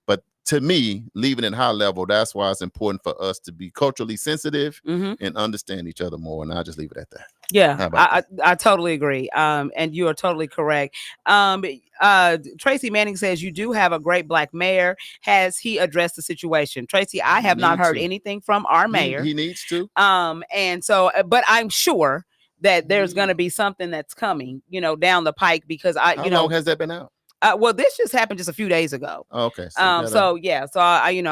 S4: But to me, leaving it high level, that's why it's important for us to be culturally sensitive and understand each other more. And I'll just leave it at that.
S5: Yeah, I totally agree. And you are totally correct. Tracy Manning says you do have a great Black mayor. Has he addressed the situation? Tracy, I have not heard anything from our mayor.
S4: He needs to.
S5: And so, but I'm sure that there's going to be something that's coming, you know, down the pike, because
S4: How long has that been out?
S5: Well, this just happened just a few days ago.
S4: Okay.
S5: But you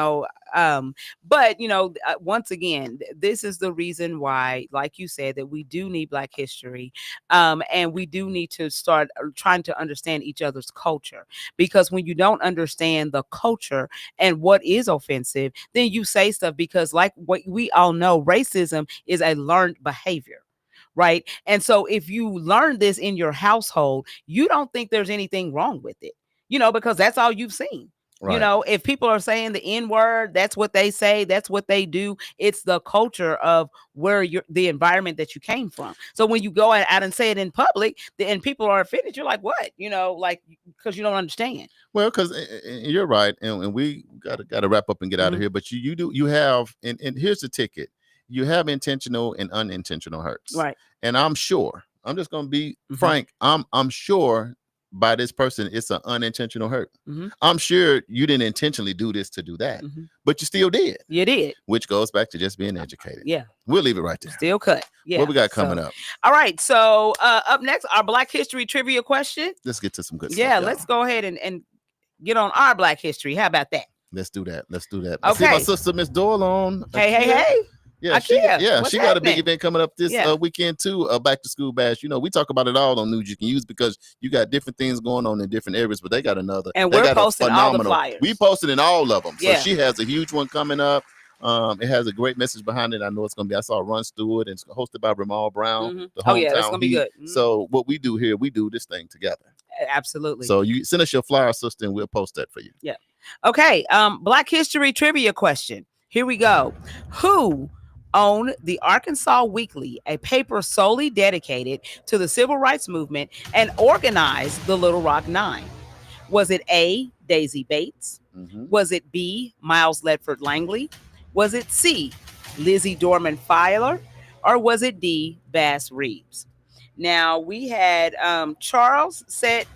S5: know, once again, this is the reason why, like you said, that we do need Black history, and we do need to start trying to understand each other's culture. Because when you don't understand the culture and what is offensive, then you say stuff, because like what we all know, racism is a learned behavior. Right. And so if you learn this in your household, you don't think there's anything wrong with it, you know, because that's all you've seen. Right. You know, if people are saying the N word, that's what they say. That's what they do. It's the culture of where the environment that you came from. So when you go out and say it in public and people are offended, you're like, what? You know, like, because you don't understand.
S4: Well, because you're right. And we got to wrap up and get out of here. But you have, and here's the ticket. You have intentional and unintentional hurts.
S5: Right.
S4: And I'm sure, I'm just going to be frank. I'm sure by this person, it's an unintentional hurt. I'm sure you didn't intentionally do this to do that, but you still did.
S5: You did.
S4: Which goes back to just being educated.
S5: Yeah.
S4: We'll leave it right there.
S5: Still cut. Yeah.
S4: What we got coming up?
S5: All right. So up next, our Black history trivia question.
S4: Let's get to some good stuff.
S5: Yeah. Let's go ahead and get on our Black history. How about that?
S4: Let's do that. Okay.
S5: I
S4: see my sister, Miss Doyle, on.
S5: Hey.
S4: Yeah, she got a big event coming up this weekend too. Back to school bash. You know, we talk about it all on News You Can Use, because you got different things going on in different areas, but they got another.
S5: And we're posting all the flyers.
S4: We posted in all of them. So she has a huge one coming up. It has a great message behind it. I know it's going to be. I saw Run Stewart, and it's hosted by Ramal Brown.
S5: That's going to be good.
S4: So what we do here, we do this thing together.
S5: Absolutely.
S4: So you send us your flyer, sister, and we'll post that for you.
S5: Yeah. Okay. Black history trivia question. Here we go. Who owned the Arkansas Weekly, a paper solely dedicated to the civil rights movement, and organized the Little Rock Nine? Was it A, Daisy Bates? Was it B, Miles Ledford Langley? Was it C, Lizzie Dorman Fowler? or was it D, Bass Reeves? Now we had Charles said,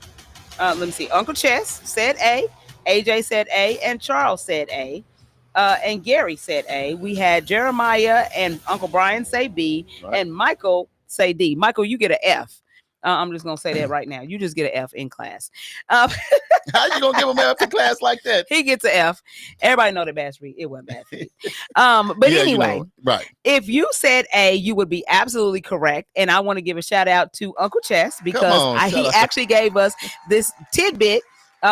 S5: let me see, Uncle Chess said A, AJ said A, and Charles said A. And Gary said A. We had Jeremiah and Uncle Brian say B, and Michael say D. Michael, you get an F. I'm just going to say that right now. You just get an F in class.
S4: How you going to give him an F in class like that?
S5: He gets an F. Everybody know that Bass Reed. It wasn't bad for you. But yeah, anyway,
S4: right.
S5: If you said A, you would be absolutely correct. And I want to give a shout out to Uncle Chess because he actually gave us this tidbit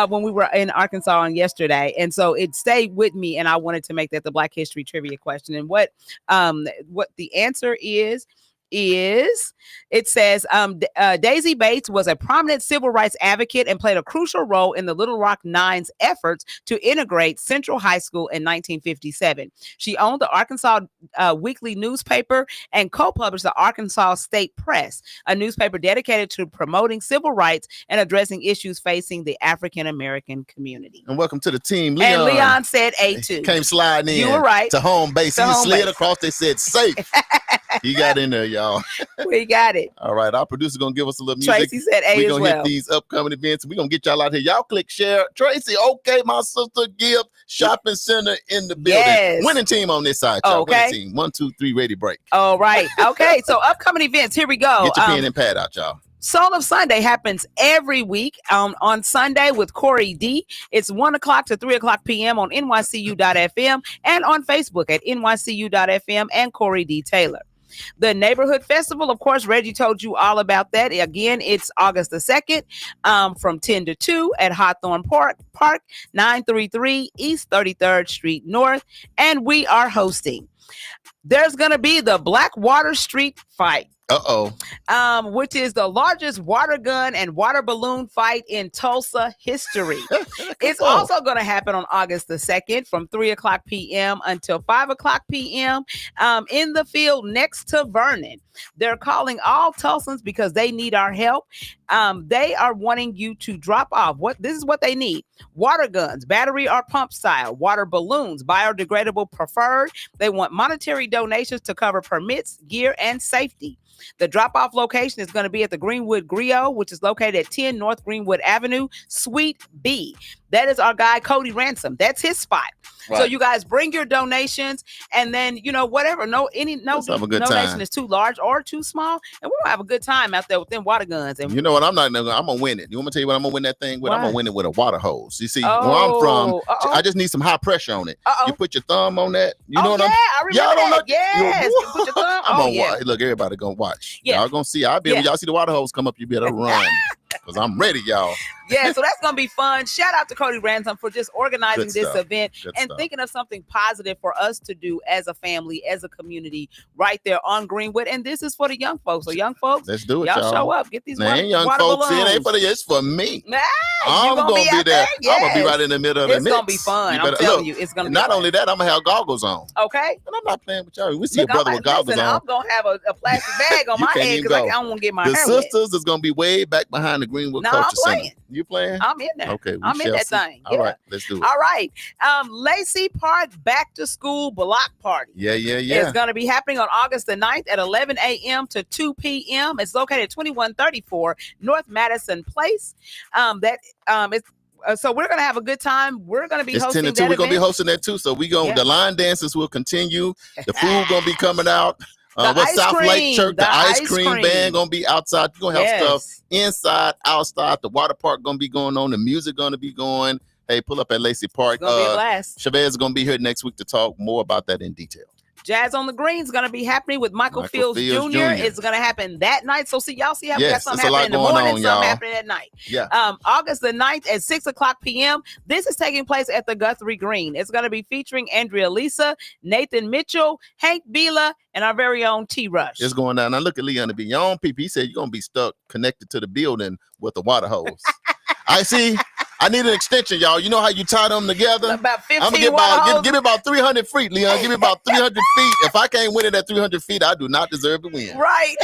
S5: when we were in Arkansas on yesterday. And so it stayed with me, and I wanted to make that the Black History trivia question. And what the answer is it says Daisy Bates was a prominent civil rights advocate and played a crucial role in the Little Rock Nine's efforts to integrate Central High School in 1957. She owned the Arkansas Weekly newspaper and co-published the Arkansas State Press, a newspaper dedicated to promoting civil rights and addressing issues facing the African American community.
S4: And welcome to the team, Leon.
S5: And Leon said A too.
S4: Came sliding in.
S5: You were right.
S4: To home base. He slid across. They said safe. He got in there, y'all.
S5: We got it.
S4: All right. Our producer going to give us a little music.
S5: Tracy said A.
S4: We're going to
S5: well.
S4: hit these upcoming events. We're going to get y'all out here. Y'all click share. Tracy, okay, my sister, give shopping center in the building.
S5: Yes.
S4: Winning team on this side, y'all.
S5: Okay.
S4: Winning team. 1, 2, 3, ready, break.
S5: All right. Okay. So upcoming events. Here we go.
S4: Get your pen and pad out, y'all.
S5: Soul of Sunday happens every week on Sunday with Corey D. It's 1 o'clock to 3 o'clock p.m. on nycu.fm and on Facebook at nycu.fm and Corey D. Taylor. The Neighborhood Festival, of course, Reggie told you all about that. Again, it's August the 2nd from 10 to 2 at Hawthorne Park, 933 East 33rd Street North. And we are hosting. There's going to be the Black Water Street Fight. Which is the largest water gun and water balloon fight in Tulsa history. It's also going to happen on August the 2nd from 3 o'clock p.m. until 5 o'clock p.m. In the field next to Vernon. They're calling all Tulsans because they need our help. They are wanting you to drop off. This is what they need: water guns, battery or pump style, water balloons, biodegradable preferred. They want monetary donations to cover permits, gear, and safety. The drop-off location is going to be at the Greenwood Griot, which is located at 10 North Greenwood Avenue, Suite B. That is our guy, Cody Ransom. That's his spot. Right. So you guys bring your donations, and then, whatever. No donation is too large or too small, and we'll have a good time out there with them water guns. And
S4: you know what? I'm going to win it. You want me to tell you what I'm going to win that thing with? What? I'm going to win it with a water hose. You see, where I'm from, I just need some high pressure on it. You put your thumb on that. You know what I'm saying?
S5: I remember that. Yes. You put your thumb.
S4: I'm going to watch. Look, everybody going to watch. Yeah. Y'all going to see. When y'all see the water hose come up, you better run. Because I'm ready, y'all.
S5: Yeah, so that's going to be fun. Shout out to Cody Ransom for just organizing this event and thinking of something positive for us to do as a family, as a community, right there on Greenwood. And this is for the young folks. So young folks,
S4: let's do it,
S5: y'all show up. Get these water
S4: young folks
S5: balloons.
S4: It ain't for it's for me.
S5: Nah,
S4: I'm going to be there. Yes. I'm going to be right in the middle of the mix.
S5: It's going to be fun. I'm telling you, it's going to be
S4: not
S5: fun.
S4: Only that, I'm going to have goggles on.
S5: Okay.
S4: And I'm not playing with y'all. We see a brother with goggles on.
S5: I'm going to have a plastic bag on my head because I don't want to get my hair wet.
S4: The sisters is going to be way back behind the Greenwood Culture Center. You playing?
S5: I'm in there.
S4: Okay,
S5: I'm in that thing.
S4: All right, let's do it.
S5: All right. Lacey Park Back to School Block Party.
S4: Yeah.
S5: It's going to be happening on August the 9th at 11 a.m. to 2 p.m. It's located at 2134 North Madison Place. So we're going to have a good time. We're going to be hosting
S4: 10 to 2. We're going to be hosting that too. So the line dances will continue. The food going to be coming out. South Lake Church, the ice cream band gonna be outside. You're gonna have stuff inside, outside. The water park gonna be going on. The music gonna be going. Hey, pull up at Lacey Park.
S5: It's gonna be a blast.
S4: Chavez is gonna be here next week to talk more about that in detail.
S5: Jazz on the Green is going to be happening with Michael Fields Jr. It's going to happen that night. So y'all see how we got something happening in the morning, something happening at night.
S4: Yeah.
S5: August the 9th at 6 o'clock p.m. This is taking place at the Guthrie Green. It's going to be featuring Andrea Lisa, Nathan Mitchell, Hank Bila, and our very own T. Rush.
S4: It's going down. Now look at Leon to be your own people. He said you're going to be stuck connected to the building with a water hose. I see. I need an extension, y'all. You know how you tie them together?
S5: About 15
S4: I'm gonna give me about 300 feet, Leon. Give me about 300 feet. If I can't win it at 300 feet, I do not deserve to win.
S5: Right.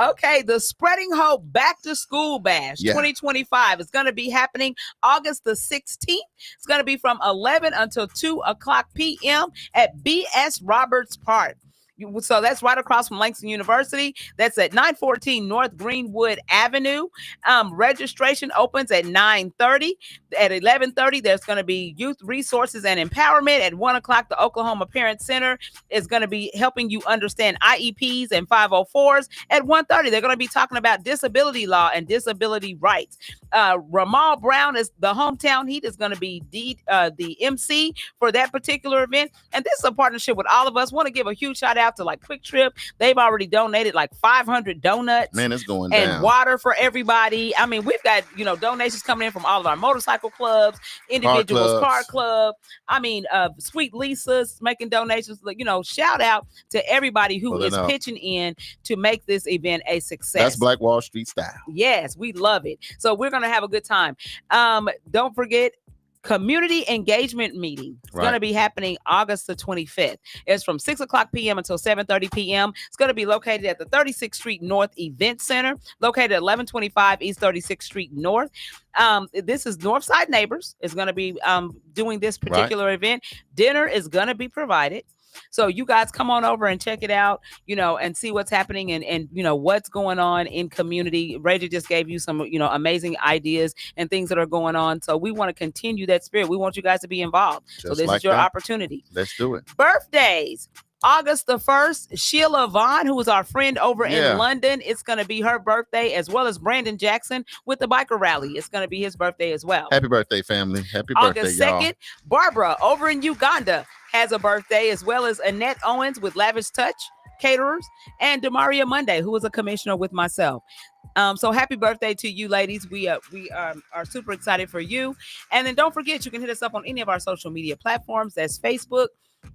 S5: Okay, the Spreading Hope Back to School Bash 2025 is going to be happening August the 16th. It's going to be from 11 until 2 o'clock p.m. at B.S. Roberts Park. So that's right across from Langston University. That's at 914 North Greenwood Avenue. Registration opens at 9:30. At 11:30, there's going to be youth resources and empowerment. At 1 o'clock, the Oklahoma Parent Center is going to be helping you understand IEPs and 504s. At 1:30, they're going to be talking about disability law and disability rights. Ramal Brown is the hometown heat is going to be the MC for that particular event. And this is a partnership with all of us. Want to give a huge shout out to like Quick Trip. They've already donated like 500 donuts.
S4: Man, it's going
S5: and
S4: down.
S5: Water for everybody. I mean, we've got, donations coming in from all of our motorcycle clubs, individuals, car club. I mean, Sweet Lisa's making donations. Shout out to everybody who is pitching in to make this event a success.
S4: That's Black Wall Street style.
S5: Yes, we love it. So we're going to have a good time. Don't forget, community engagement meeting. It's going to be happening August the 25th. It's from 6 o'clock p.m. until 7:30 p.m. It's going to be located at the 36th Street North Event Center, located at 1125 East 36th Street North. This is Northside Neighbors is going to be doing this particular event. Dinner is going to be provided. So you guys come on over and check it out, and see what's happening and what's going on in community. Reggie just gave you some, amazing ideas and things that are going on. So we want to continue that spirit. We want you guys to be involved. So this is your opportunity.
S4: Let's do it.
S5: Birthdays. August the 1st, Sheila Vaughn, who is our friend over in London. It's going to be her birthday, as well as Brandon Jackson with the biker rally. It's going to be his birthday as well.
S4: Happy birthday, family. Happy
S5: August
S4: birthday,
S5: 2nd,
S4: y'all.
S5: Barbara over in Uganda has a birthday, as well as Annette Owens with Lavish Touch Caterers, and Demaria Monday, who is a commissioner with myself. So happy birthday to you, ladies. We are super excited for you. And then don't forget, you can hit us up on any of our social media platforms. That's Facebook.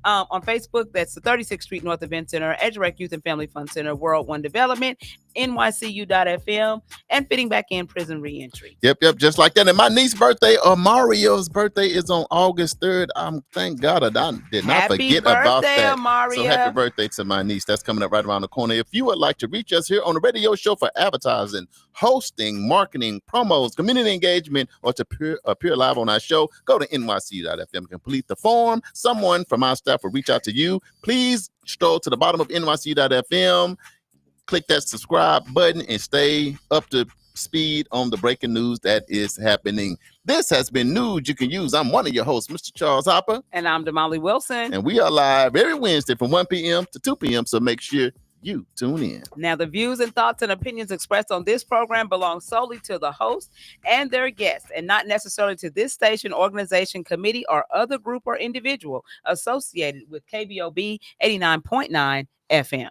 S5: On Facebook, that's the 36th Street North Event Center, Edgerec Youth and Family Fun Center, World One Development, NYCU.FM, and Fitting Back In Prison Reentry.
S4: Yep, just like that. And my niece's birthday, Mario's birthday, is on August 3rd. Thank God I did not forget about that.
S5: Amaria.
S4: So happy birthday to my niece. That's coming up right around the corner. If you would like to reach us here on the radio show for advertising, hosting, marketing, promos, community engagement, or to appear live on our show, go to nycu.fm, complete the form. Someone from our staff will reach out to you. Please stroll to the bottom of nycu.fm, click that subscribe button, and stay up to speed on the breaking news that is happening. This has been News You Can Use. I'm one of your hosts, Mr. Charles Harper.
S5: And I'm Damali Wilson.
S4: And we are live every Wednesday from 1 p.m. to 2 p.m. So make sure you tune in.
S5: Now, the views and thoughts and opinions expressed on this program belong solely to the host and their guests, and not necessarily to this station, organization, committee, or other group or individual associated with KBOB 89.9 FM.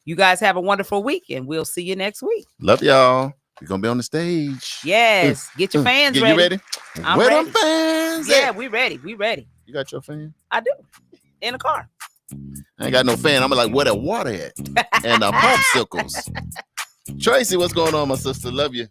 S5: You guys have a wonderful week, and we'll see you next week.
S4: Love y'all. We're going to be on the stage.
S5: Yes. Get your fans ready.
S4: You ready?
S5: I'm
S4: Where
S5: ready.
S4: them fans
S5: Yeah,
S4: at?
S5: we ready. We ready.
S4: You got your fan?
S5: I do. In the car.
S4: I ain't got no fan. I'm like, where the water at? And the popsicles. Tracy, what's going on, my sister? Love you.